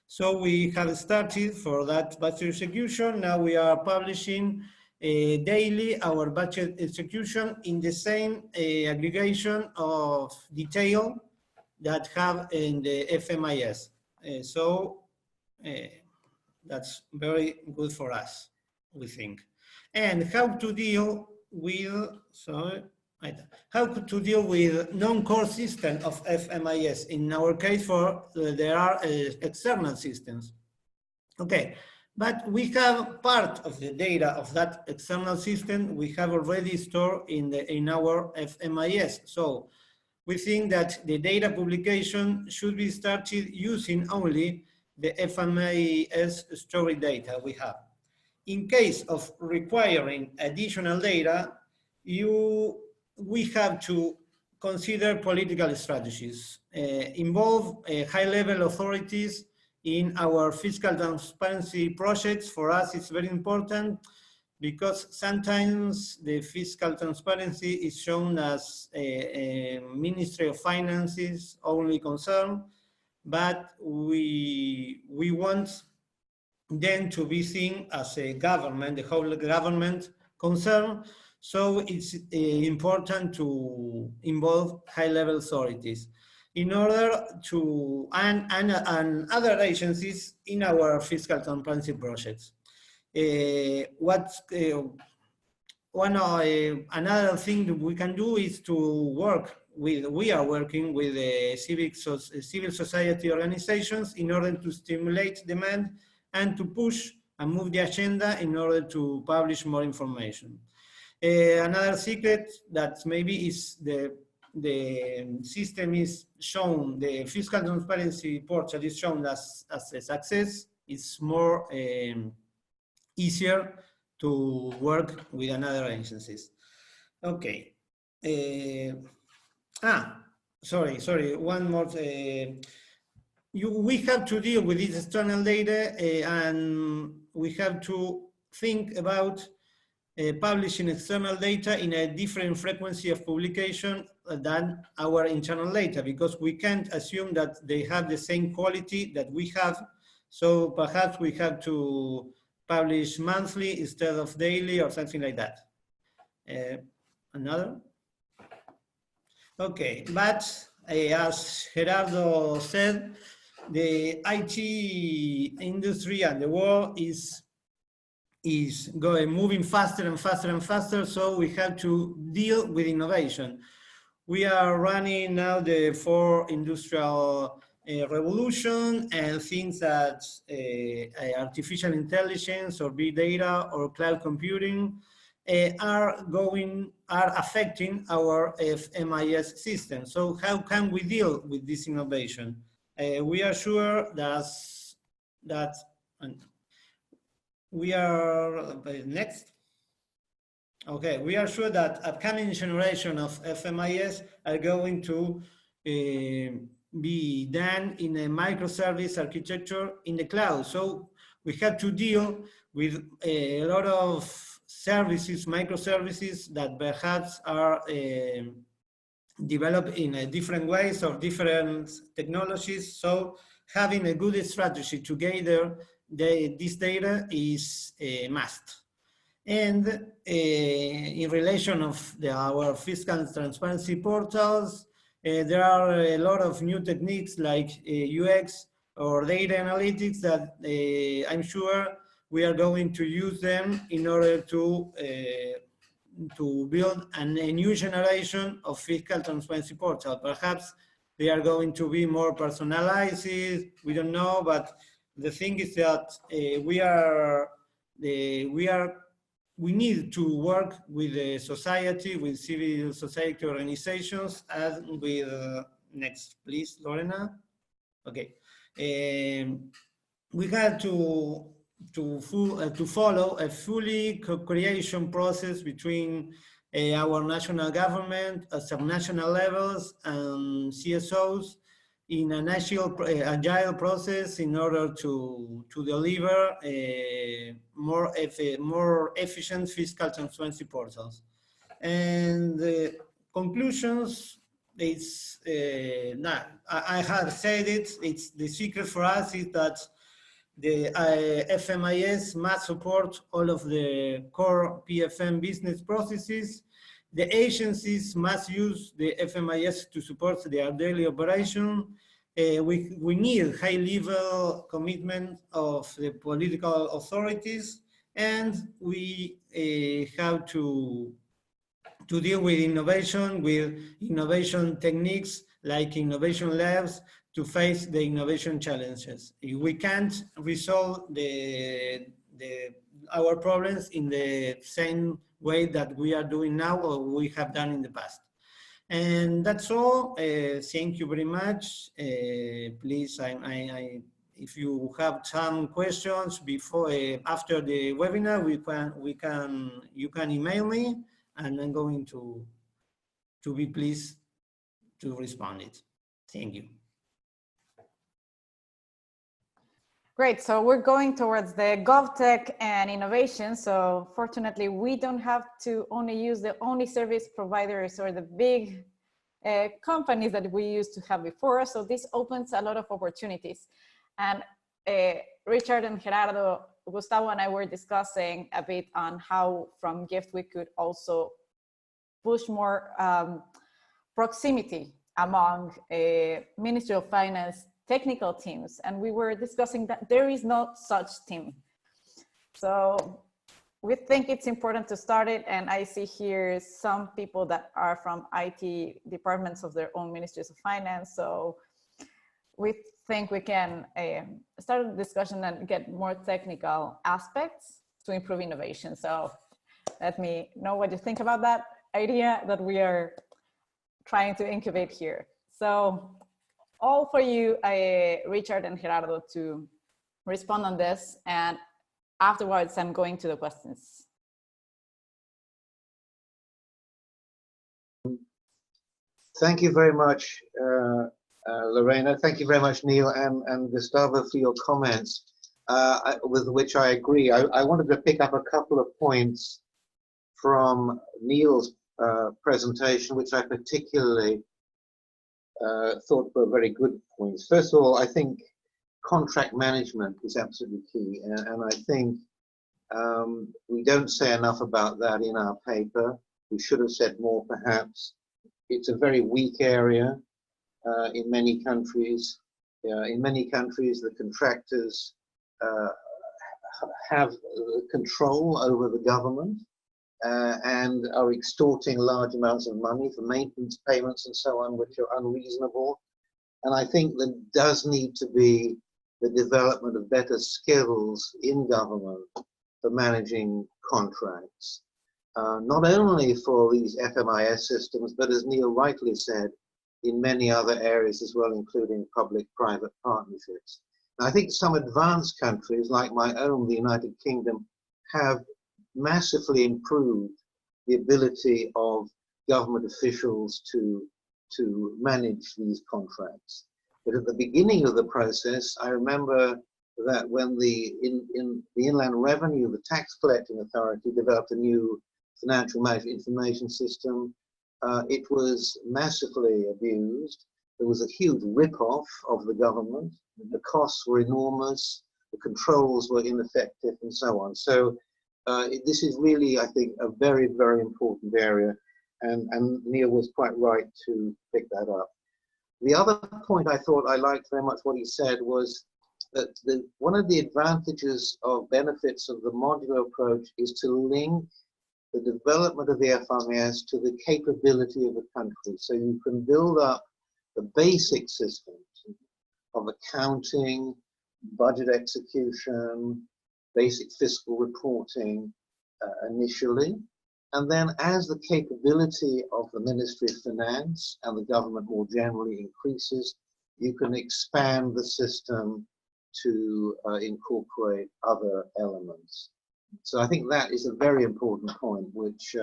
So we have started for that budget execution. Now we are publishing daily our budget execution in the same aggregation of detail that have in the FMIS. That's very good for us, we think. And how to deal with, non-core system of FMIS. In our case, there are external systems. Okay, but we have part of the data of that external system we have already stored in our FMIS. So we think that the data publication should be started using only the FMIS stored data we have. In case of requiring additional data, we have to consider political strategies, involve high-level authorities in our fiscal transparency projects. For us, it's very important because sometimes the fiscal transparency is shown as a Ministry of Finance's only concern, but we want them to be seen as a government, the whole government concern. So it's important to involve high-level authorities in order to, and other agencies in our fiscal transparency projects. Another thing that we can do is to we are working with civil society organizations in order to stimulate demand and to push and move the agenda in order to publish more information. Another secret that maybe is the system is shown, the fiscal transparency portal is shown as a success. It's more easier to work with another agencies. Okay. Sorry, one more. We have to deal with this external data and we have to think about publishing external data in a different frequency of publication than our internal data, because we can't assume that they have the same quality that we have. So perhaps we have to publish monthly instead of daily or something like that. Another? Okay, but as Gerardo said, the IT industry and the world is is moving faster and faster and faster, so we have to deal with innovation. We are running now the 4th industrial revolution, and things that artificial intelligence or big data or cloud computing are affecting our FMIS system. So how can we deal with this innovation? We are sure that we are next. Okay, we are sure that upcoming generation of FMIS are going to be done in a microservice architecture in the cloud. So we have to deal with a lot of services, microservices that perhaps are developed in different ways or different technologies. So having a good strategy to gather this data is a must. And in relation of our fiscal transparency portals, there are a lot of new techniques like UX or data analytics that I'm sure we are going to use them in order to build a new generation of fiscal transparency portal. Perhaps they are going to be more personalized, we don't know, but the thing is that we need to work with the society, with civil society organizations, and with, next please, Lorena. Okay. We have to follow a fully co-creation process between our national government, subnational levels, and CSOs in an agile process in order to deliver more efficient fiscal transparency portals. And the conclusions, it's I have said it. It's the secret for us is that the FMIS must support all of the core PFM business processes. The agencies must use the FMIS to support their daily operation. We need high-level commitment of the political authorities, and we have to deal with innovation techniques like innovation labs to face the innovation challenges. We can't resolve our problems in the same way that we are doing now or we have done in the past. And that's all. Thank you very much. Please, if you have some questions before, after the webinar, you can email me, and I'm going to be pleased to respond it. Thank you. Great, so we're going towards the GovTech and innovation. So fortunately, we don't have to only use the only service providers or the big companies that we used to have before. So this opens a lot of opportunities. And Richard and Gerardo, Gustavo and I were discussing a bit on how from GIFT we could also push more proximity among Ministry of Finance technical teams, and we were discussing that there is no such team. So we think it's important to start it, and I see here some people that are from IT departments of their own ministries of finance. So we think we can start a discussion and get more technical aspects to improve innovation. So let me know what you think about that idea that we are trying to incubate here. So all for you, Richard and Gerardo, to respond on this, and afterwards I'm going to the questions. Thank you very much, Lorena. Thank you very much, Neil and Gustavo, for your comments, with which I agree. I wanted to pick up a couple of points from Neil's presentation, which I particularly thought were very good points. First of all, I think contract management is absolutely key, and I think we don't say enough about that in our paper. We should have said more, perhaps. It's a very weak area in many countries. In many countries, the contractors have control over the government and are extorting large amounts of money for maintenance payments and so on, which are unreasonable. And I think there does need to be the development of better skills in government for managing contracts, not only for these FMIS systems, but as Neil rightly said, in many other areas as well, including public-private partnerships. And I think some advanced countries, like my own, the United Kingdom, have massively improved the ability of government officials to manage these contracts. But at the beginning of the process, I remember that when the Inland Revenue, the tax collecting authority, developed a new financial management information system, it was massively abused. There was a huge rip-off of the government. The costs were enormous. The controls were ineffective, and so on. So this is really, I think, a very, very important area. And Neil was quite right to pick that up. The other point I thought I liked very much what he said was that one of the advantages or benefits of the modular approach is to link the development of the FMIS to the capability of the country. So you can build up the basic systems of accounting, budget execution, basic fiscal reporting initially. And then as the capability of the Ministry of Finance and the government more generally increases, you can expand the system to incorporate other elements. So I think that is a very important point, which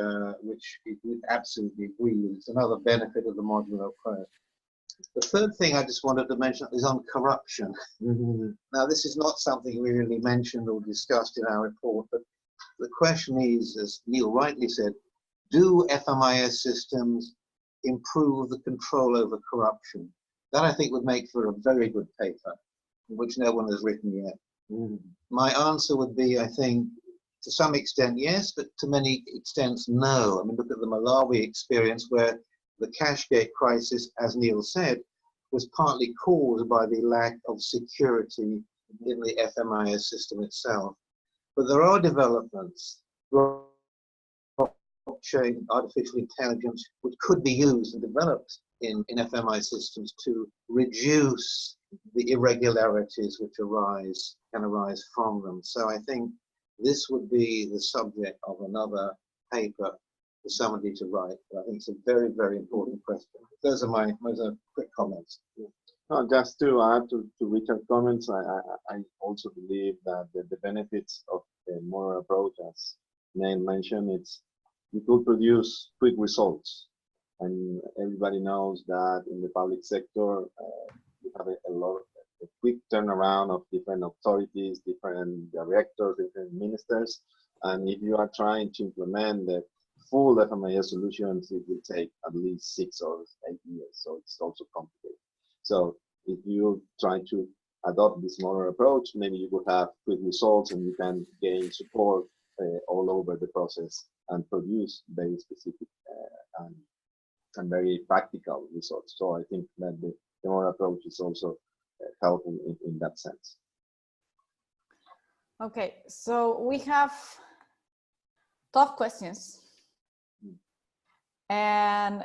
we absolutely agree with. It's another benefit of the modular approach. The third thing I just wanted to mention is on corruption. Now, this is not something we really mentioned or discussed in our report, but the question is, as Neil rightly said, do FMIS systems improve the control over corruption? That I think would make for a very good paper, which no one has written yet. My answer would be, I think, to some extent, yes, but to many extents, no. I mean, look at the Malawi experience where the Cashgate crisis, as Neil said, was partly caused by the lack of security in the FMIS system itself. But there are developments, blockchain, artificial intelligence, which could be used and developed in FMI systems to reduce the irregularities which can arise from them. So I think this would be the subject of another paper for somebody to write. But I think it's a very, very important question. Those are quick comments. Just to add to Richard's comments, I also believe that the benefits of the modular approach, as Neil mentioned, it will produce quick results. And everybody knows that in the public sector, you have a quick turnaround of different authorities, different directors, different ministers. And if you are trying to implement the full FMIS solutions, it will take at least 6 or 8 years. So it's also complicated. So if you try to adopt this modular approach, maybe you will have quick results and you can gain support all over the process and produce very specific and very practical results. So I think that the modular approach is also helpful in that sense. Okay, so we have tough questions. And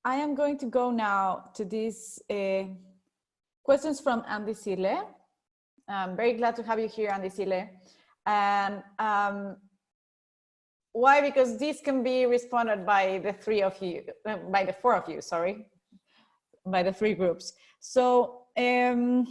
I am going to go now to these questions from Andy Sile. I'm very glad to have you here, Andy Sile. And why? Because these can be responded by the four of you, sorry, by the three groups. So Andy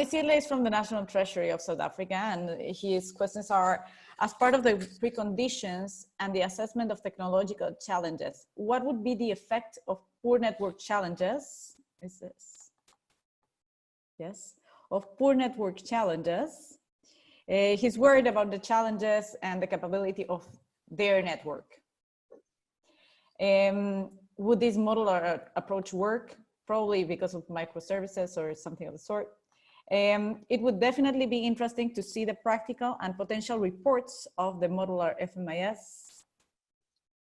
Sile is from the National Treasury of South Africa, and his questions are, as part of the preconditions and the assessment of technological challenges, what would be the effect of poor network challenges? Is this? Yes, of poor network challenges. He's worried about the challenges and the capability of their network. Would this modular approach work? Probably because of microservices or something of the sort. It would definitely be interesting to see the practical and potential reports of the modular FMIS.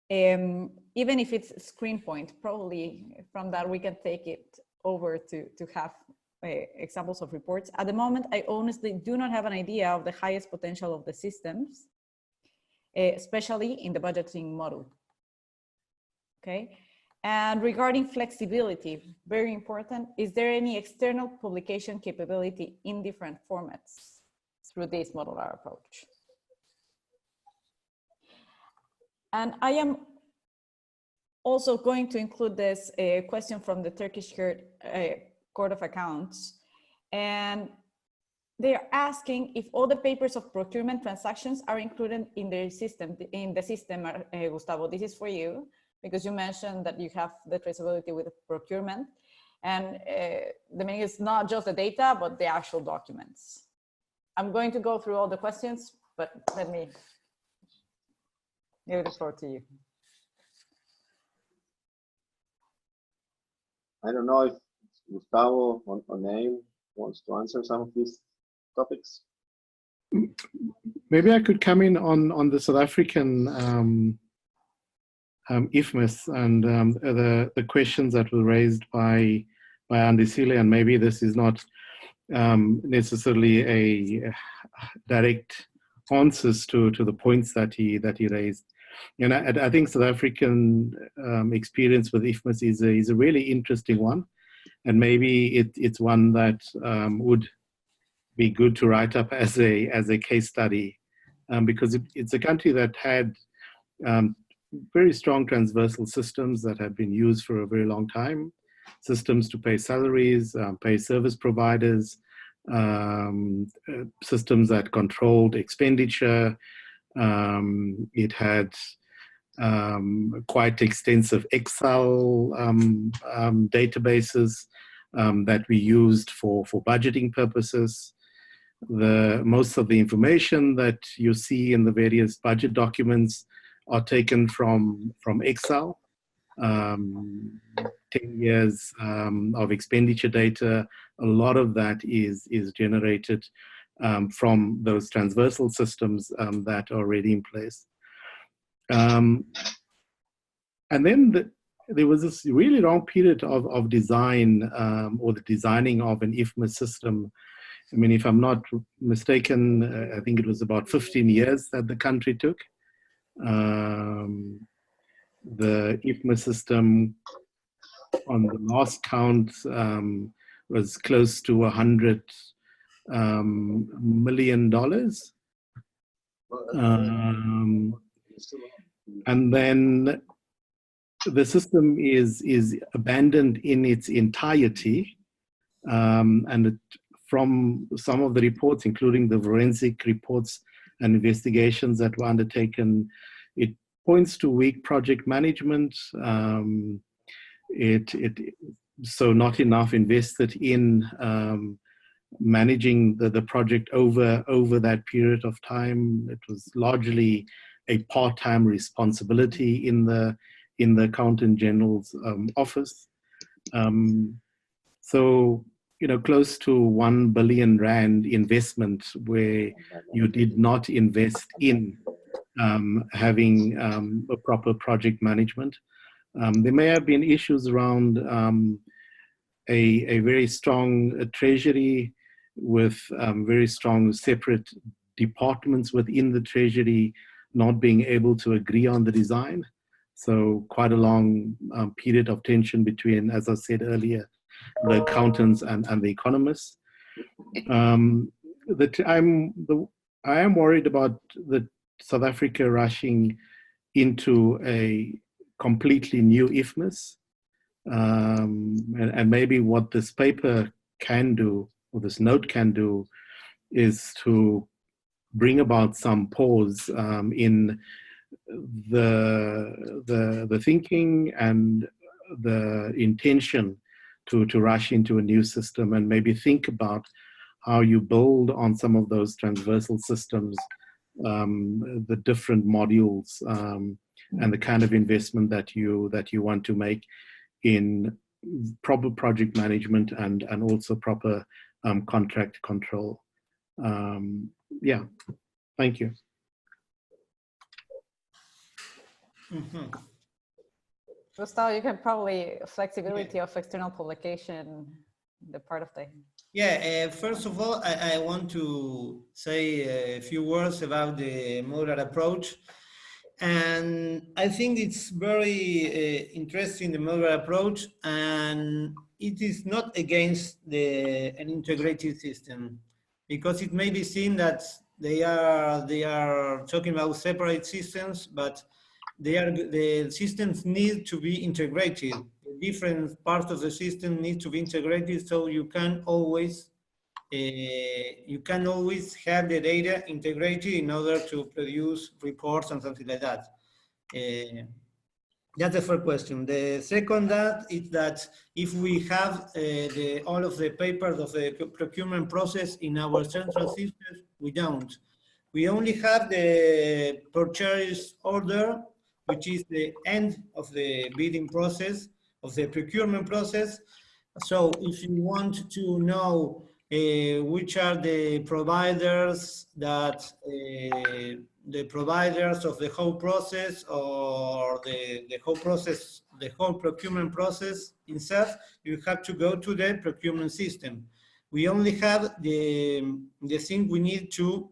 Even if it's screen point, probably from that we can take it over to have examples of reports. At the moment, I honestly do not have an idea of the highest potential of the systems, especially in the budgeting model. Okay. And regarding flexibility, very important, is there any external publication capability in different formats through this modular approach? And I am also going to include this question from the Turkish Court of Accounts. And they're asking if all the papers of procurement transactions are included in the system, Gustavo. This is for you, because you mentioned that you have the traceability with procurement. And the meaning is not just the data, but the actual documents. I'm going to go through all the questions, but let me give the floor to you. I don't know if Gustavo or name wants to answer some of these topics. Maybe I could come in on the South African FMIS and the questions that were raised by Andisile, and maybe this is not necessarily a direct answers to the points that he raised. And I think South African experience with FMIS is a really interesting one, and maybe it's one that would be good to write up as a case study, because it's a country that had very strong transversal systems that had been used for a very long time, systems to pay salaries, pay service providers, systems that controlled expenditure. It had quite extensive Excel databases that we used for budgeting purposes. Most of the information that you see in the various budget documents are taken from Excel. 10 years of expenditure data, a lot of that is generated from those transversal systems that are already in place. And then there was this really long period of design or the designing of an FMIS system. I mean, if I'm not mistaken, I think it was about 15 years that the country took. The FMIS system on the last count was close to $100 million. And then the system is abandoned in its entirety. And from some of the reports, including the forensic reports and investigations that were undertaken, it points to weak project management. So not enough invested in managing the project over that period of time. It was largely a part-time responsibility in the Accountant General's office. So, you know, close to 1 billion rand investment where you did not invest in having a proper project management. There may have been issues around a very strong treasury with very strong separate departments within the treasury not being able to agree on the design. So quite a long period of tension between, as I said earlier, the accountants and the economists. I am worried about the South Africa rushing into a completely new FMIS. And maybe what this paper can do, or this note can do, is to bring about some pause in the thinking and the intention to rush into a new system, and maybe think about how you build on some of those transversal systems, the different modules, and the kind of investment that you want to make in proper project management and also proper contract control. Yeah, thank you. Mm-hmm. Gustavo, you can probably flexibility of external publication, the part of the Yeah, first of all, I want to say a few words about the modular approach. And I think it's very interesting, the modular approach, and it is not against an integrated system, because it may be seen that they are talking about separate systems, but the systems need to be integrated. The different parts of the system need to be integrated, so you can always have the data integrated in order to produce reports and something like that. That's the first question. The second is that if we have all of the papers of the procurement process in our central system, we don't. We only have the purchase order, which is the end of the bidding process, of the procurement process. So if you want to know which are the providers that the providers of the whole process, or the whole process, the whole procurement process itself, you have to go to the procurement system. We only have the thing we need to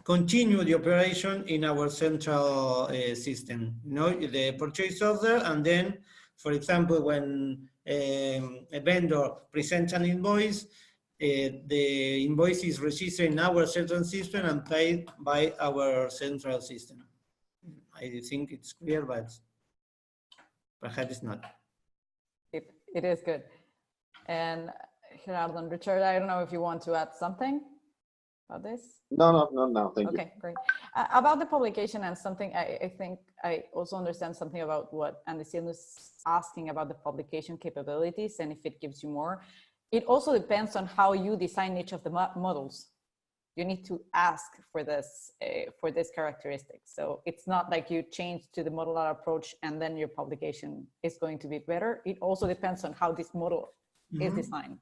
continue the operation in our central system. You know, the purchase order, and then, for example, when a vendor presents an invoice, the invoice is registered in our central system and paid by our central system. I think it's clear, but perhaps not. It is good. And Gerardo and Richard, I don't know if you want to add something about this? No, thank you. Okay, great. About the publication and something, I think I also understand something about what Andesiel was asking about the publication capabilities and if it gives you more. It also depends on how you design each of the models. You need to ask for this characteristics. So it's not like you change to the modular approach and then your publication is going to be better. It also depends on how this model is designed.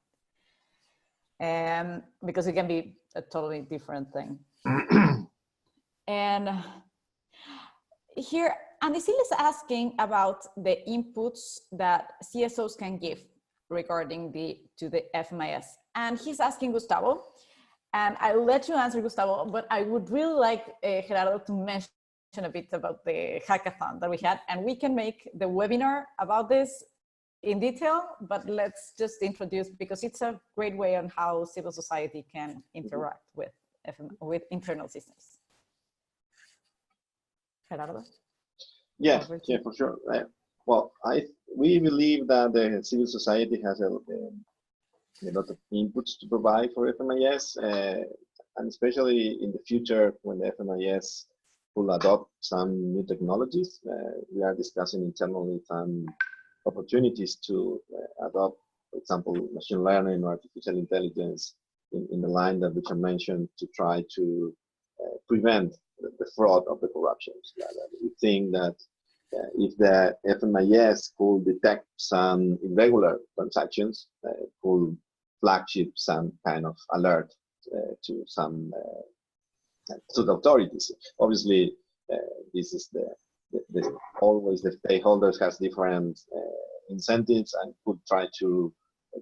Because it can be a totally different thing. And here, Andesiel is asking about the inputs that CSOs can give regarding to the FMIS. And he's asking Gustavo, and I'll let you answer, Gustavo, but I would really like Gerardo to mention a bit about the hackathon that we had, and we can make the webinar about this in detail, but let's just introduce, because it's a great way on how civil society can interact with internal systems. Gerardo? Yeah, for sure. Well, we believe that the civil society has a lot of inputs to provide for FMIS, and especially in the future when the FMIS will adopt some new technologies. We are discussing internally some opportunities to adopt, for example, machine learning or artificial intelligence in the line that Richard mentioned, to try to prevent the fraud of the corruptions. We think that if the FMIS could detect some irregular transactions, could flagship some kind of alert to the authorities. Obviously, this is always the stakeholders has different incentives and could try to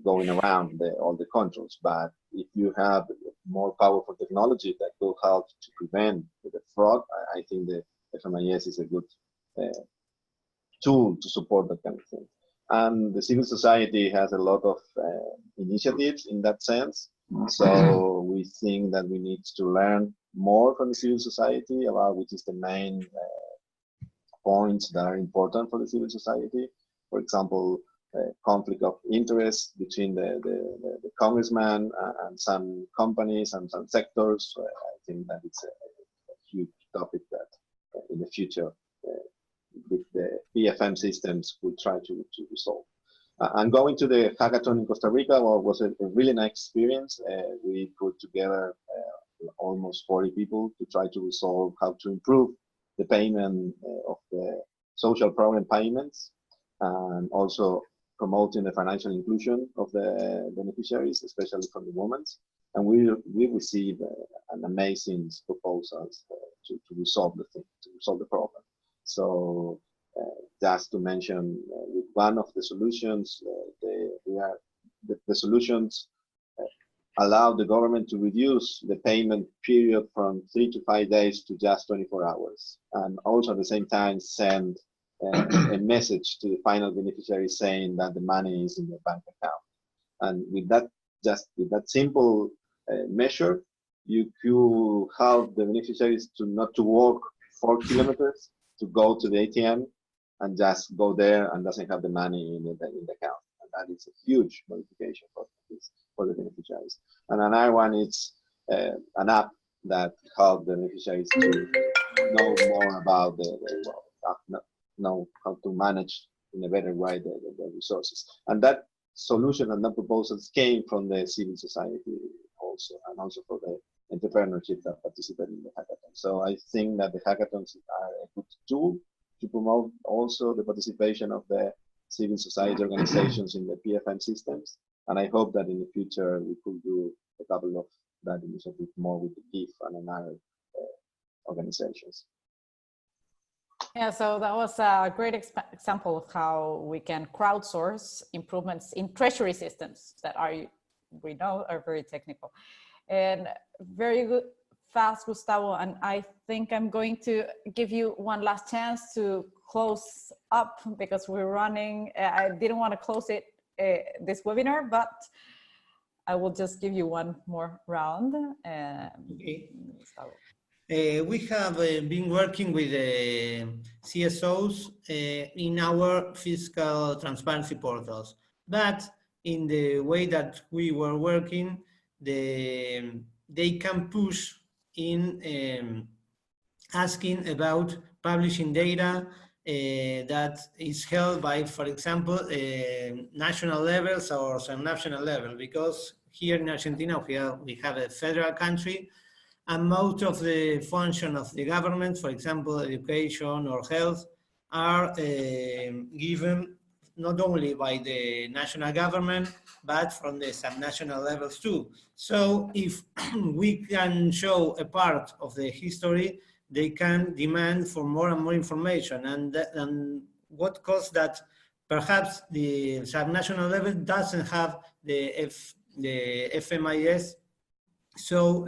going around all the controls. But if you have more powerful technology that will help to prevent the fraud, I think the FMIS is a good tool to support that kind of thing. And the civil society has a lot of initiatives in that sense. So we think that we need to learn more from the civil society about which is the main points that are important for the civil society. For example, conflict of interest between the congressman and some companies and some sectors. I think that it's a huge topic that in the future the PFM systems will try to resolve. And going to the hackathon in Costa Rica was a really nice experience. We put together almost 40 people to try to resolve how to improve the payment of the social problem payments, and also promoting the financial inclusion of the beneficiaries, especially from the women. And we received an amazing proposals to resolve the thing, to resolve the problem. So just to mention, with one of the solutions, the solutions allow the government to reduce the payment period from 3 to 5 days to just 24 hours. And also at the same time send a message to the final beneficiary saying that the money is in your bank account. And with that, just with that simple measure, you could help the beneficiaries to not to walk 4 kilometers to go to the ATM and just go there and doesn't have the money in the account. And that is a huge modification for the beneficiaries. And another one is an app that helps the beneficiaries to know more about know how to manage in a better way the resources. And that solution and that proposals came from the civil society also, and also for the entrepreneurship that participate in the hackathon. So I think that the hackathons are a good tool to promote also the participation of the civil society organizations in the PFM systems. And I hope that in the future we could do a couple of that initiative more with the GIF and other organizations. Yeah, so that was a great example of how we can crowdsource improvements in treasury systems that we know are very technical. And very good, fast, Gustavo. And I think I'm going to give you one last chance to close up because we're running. I didn't want to close it this webinar, but I will just give you one more round. Okay. Gustavo. We have been working with CSOs in our fiscal transparency portals, but in the way that we were working, they can push in asking about publishing data that is held by, for example, national levels or subnational level, because here in Argentina we have a federal country, and most of the function of the government, for example, education or health, are given not only by the national government, but from the subnational levels too. So if we can show a part of the history, they can demand for more and more information. And what caused that perhaps the subnational level doesn't have the FMIS so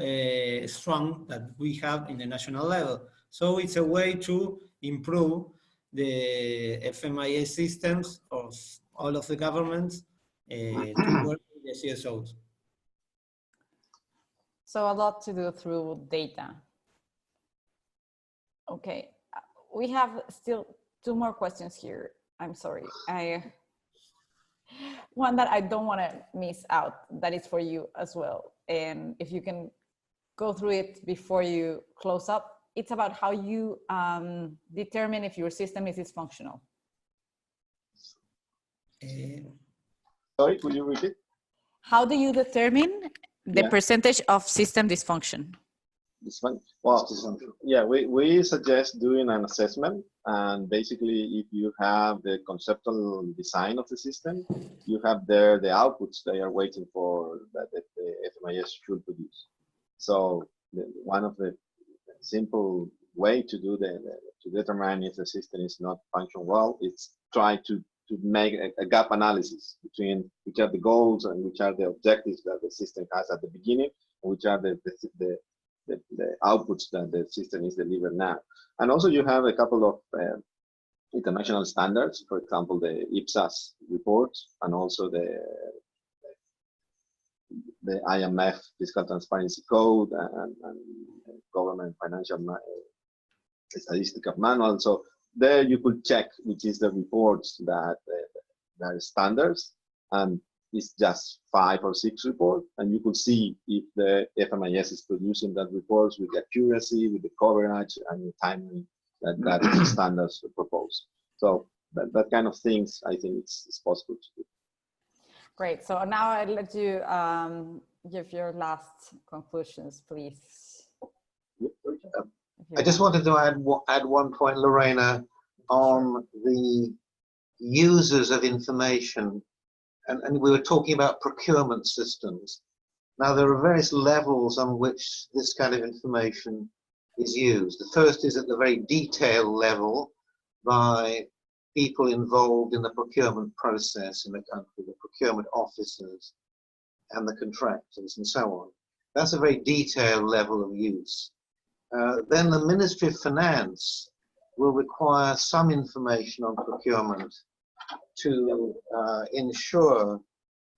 strong that we have in the national level. So it's a way to improve the FMIS systems of all of the governments to work with the CSOs. So a lot to do through data. Okay, we have still 2 more questions here. I'm sorry. One that I don't want to miss out, that is for you as well. And if you can go through it before you close up, it's about how you determine if your system is dysfunctional. Sorry, could you repeat? How do you determine the percentage of system dysfunction? Well, yeah, we suggest doing an assessment, and basically if you have the conceptual design of the system, you have there the outputs they are waiting for that the FMIS should produce. So one of the simple way to do to determine if the system is not functioning well, it's try to make a gap analysis between which are the goals and which are the objectives that the system has at the beginning, and which are the outputs that the system is delivering now. And also you have a couple of international standards, for example, the IPSAS reports, and also the IMF Fiscal Transparency Code and Government Financial Statistical Manual. So there you could check which is the reports that are standards, and it's just 5 or 6 reports, and you could see if the FMIS is producing that reports with the accuracy, with the coverage, and the timing that the standards propose. So that kind of things, I think it's possible to do. Great. So now I'll let you give your last conclusions, please. I just wanted to add one point, Lorena, on the users of information. And we were talking about procurement systems. Now, there are various levels on which this kind of information is used. The first is at the very detailed level by people involved in the procurement process in the country, the procurement officers. and the contractors and so on. That's a very detailed level of use. Then the Ministry of Finance will require some information on procurement to ensure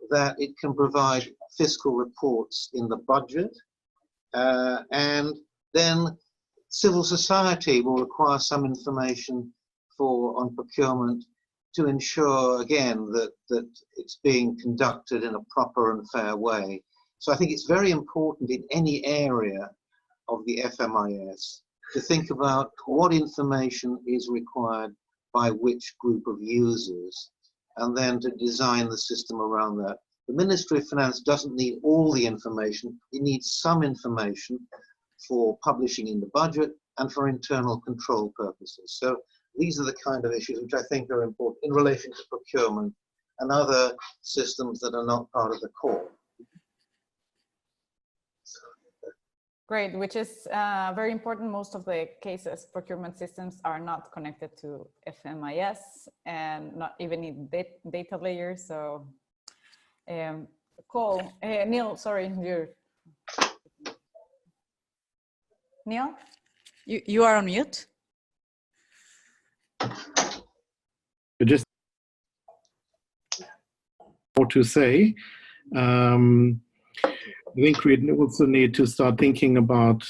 that it can provide fiscal reports in the budget. And then civil society will require some information on procurement to ensure, again, that it's being conducted in a proper and fair way. So I think it's very important in any area of the FMIS to think about what information is required by which group of users, and then to design the system around that. The Ministry of Finance doesn't need all the information. It needs some information for publishing in the budget and for internal control purposes. So these are the kind of issues which I think are important in relation to procurement and other systems that are not part of the core. Great, which is very important. Most of the cases, procurement systems are not connected to FMIS and not even in data layers. So, cool. Neil, sorry, Neil, you are on mute. Just more to say. I think we also need to start thinking about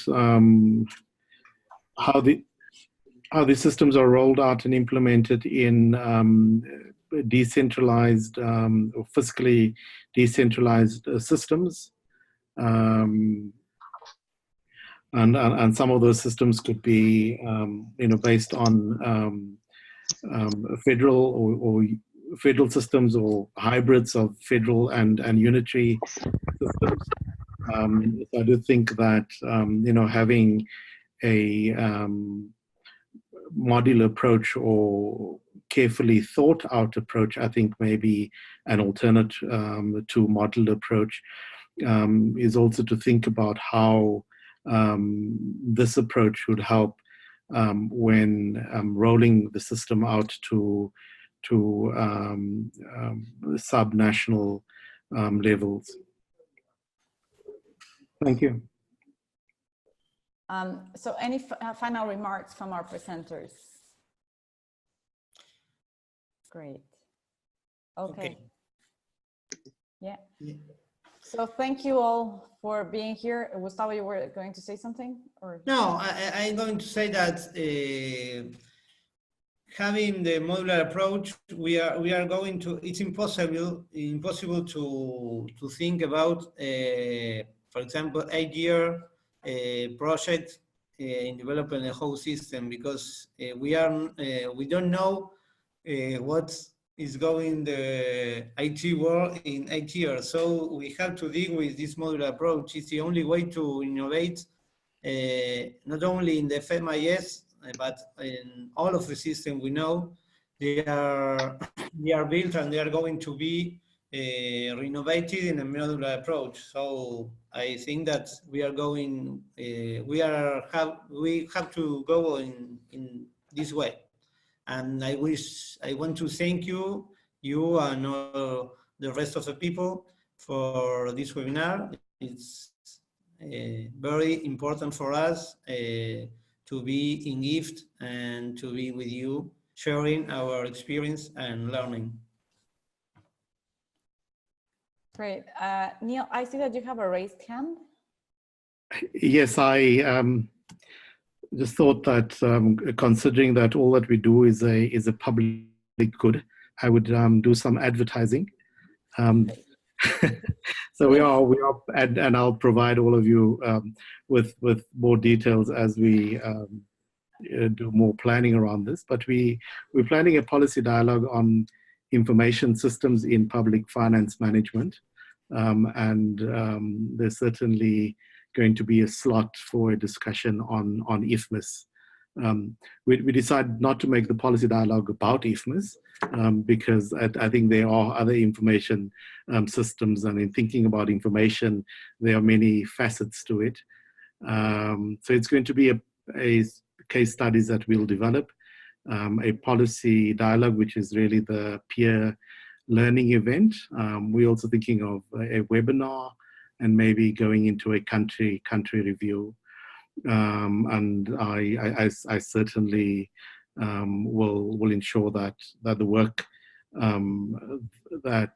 how the systems are rolled out and implemented in decentralized or fiscally decentralized systems, and some of those systems could be based on federal or federal systems or hybrids of federal and unitary systems. I do think that having a modular approach or carefully thought out approach, I think maybe an alternate to modular approach is also to think about how this approach would help when rolling the system out to sub-national levels. Thank you. So any final remarks from our presenters? Great. Okay. Yeah. So thank you all for being here. Gustavo, you were going to say something? Or? No, I'm going to say that having the modular approach, we are going to. It's impossible to think about, for example, 8-year project in developing a whole system, because we don't know what is going the IT world in 8 years. So we have to deal with this modular approach. It's the only way to innovate, not only in the FMIS, but in all of the systems we know. They are built and they are going to be renovated in a modular approach. So I think that we are going, we have to go in this way. And I want to thank you and all the rest of the people for this webinar. It's very important for us to be in GIFT and to be with you, sharing our experience and learning. Great. Neil, I see that you have a raised hand. Yes, I just thought that considering that all that we do is a public good, I would do some advertising. So we are, and I'll provide all of you with more details as we do more planning around this. But we're planning a policy dialogue on information systems in public finance management, and there's certainly going to be a slot for a discussion on IFMIS. We decided not to make the policy dialogue about IFMIS because I think there are other information systems, and in thinking about information, there are many facets to it. So it's going to be a case studies that we'll develop, a policy dialogue, which is really the peer learning event. We're also thinking of a webinar and maybe going into a country review. And I certainly will ensure that the work that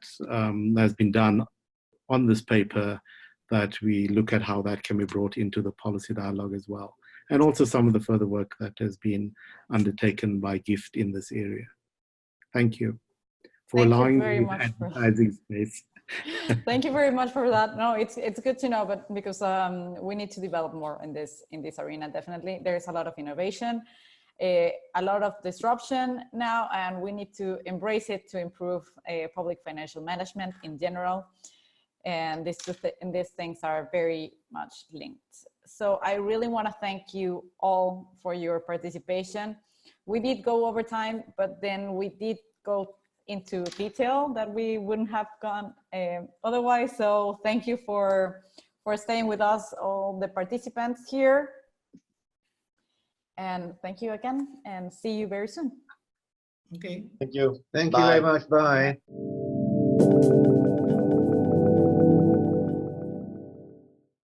has been done on this paper, that we look at how that can be brought into the policy dialogue as well, and also some of the further work that has been undertaken by GIFT in this area. Thank you for allowing me advertising space. Thank you very much for that. No, it's good to know, but because we need to develop more in this arena. Definitely, there's a lot of innovation, a lot of disruption now, and we need to embrace it to improve public financial management in general. And these things are very much linked. So I really want to thank you all for your participation. We did go over time, but then we did go into detail that we wouldn't have gone otherwise. So thank you for staying with us, all the participants here. And thank you again, and see you very soon. Okay. Thank you. Thank you very much. Bye.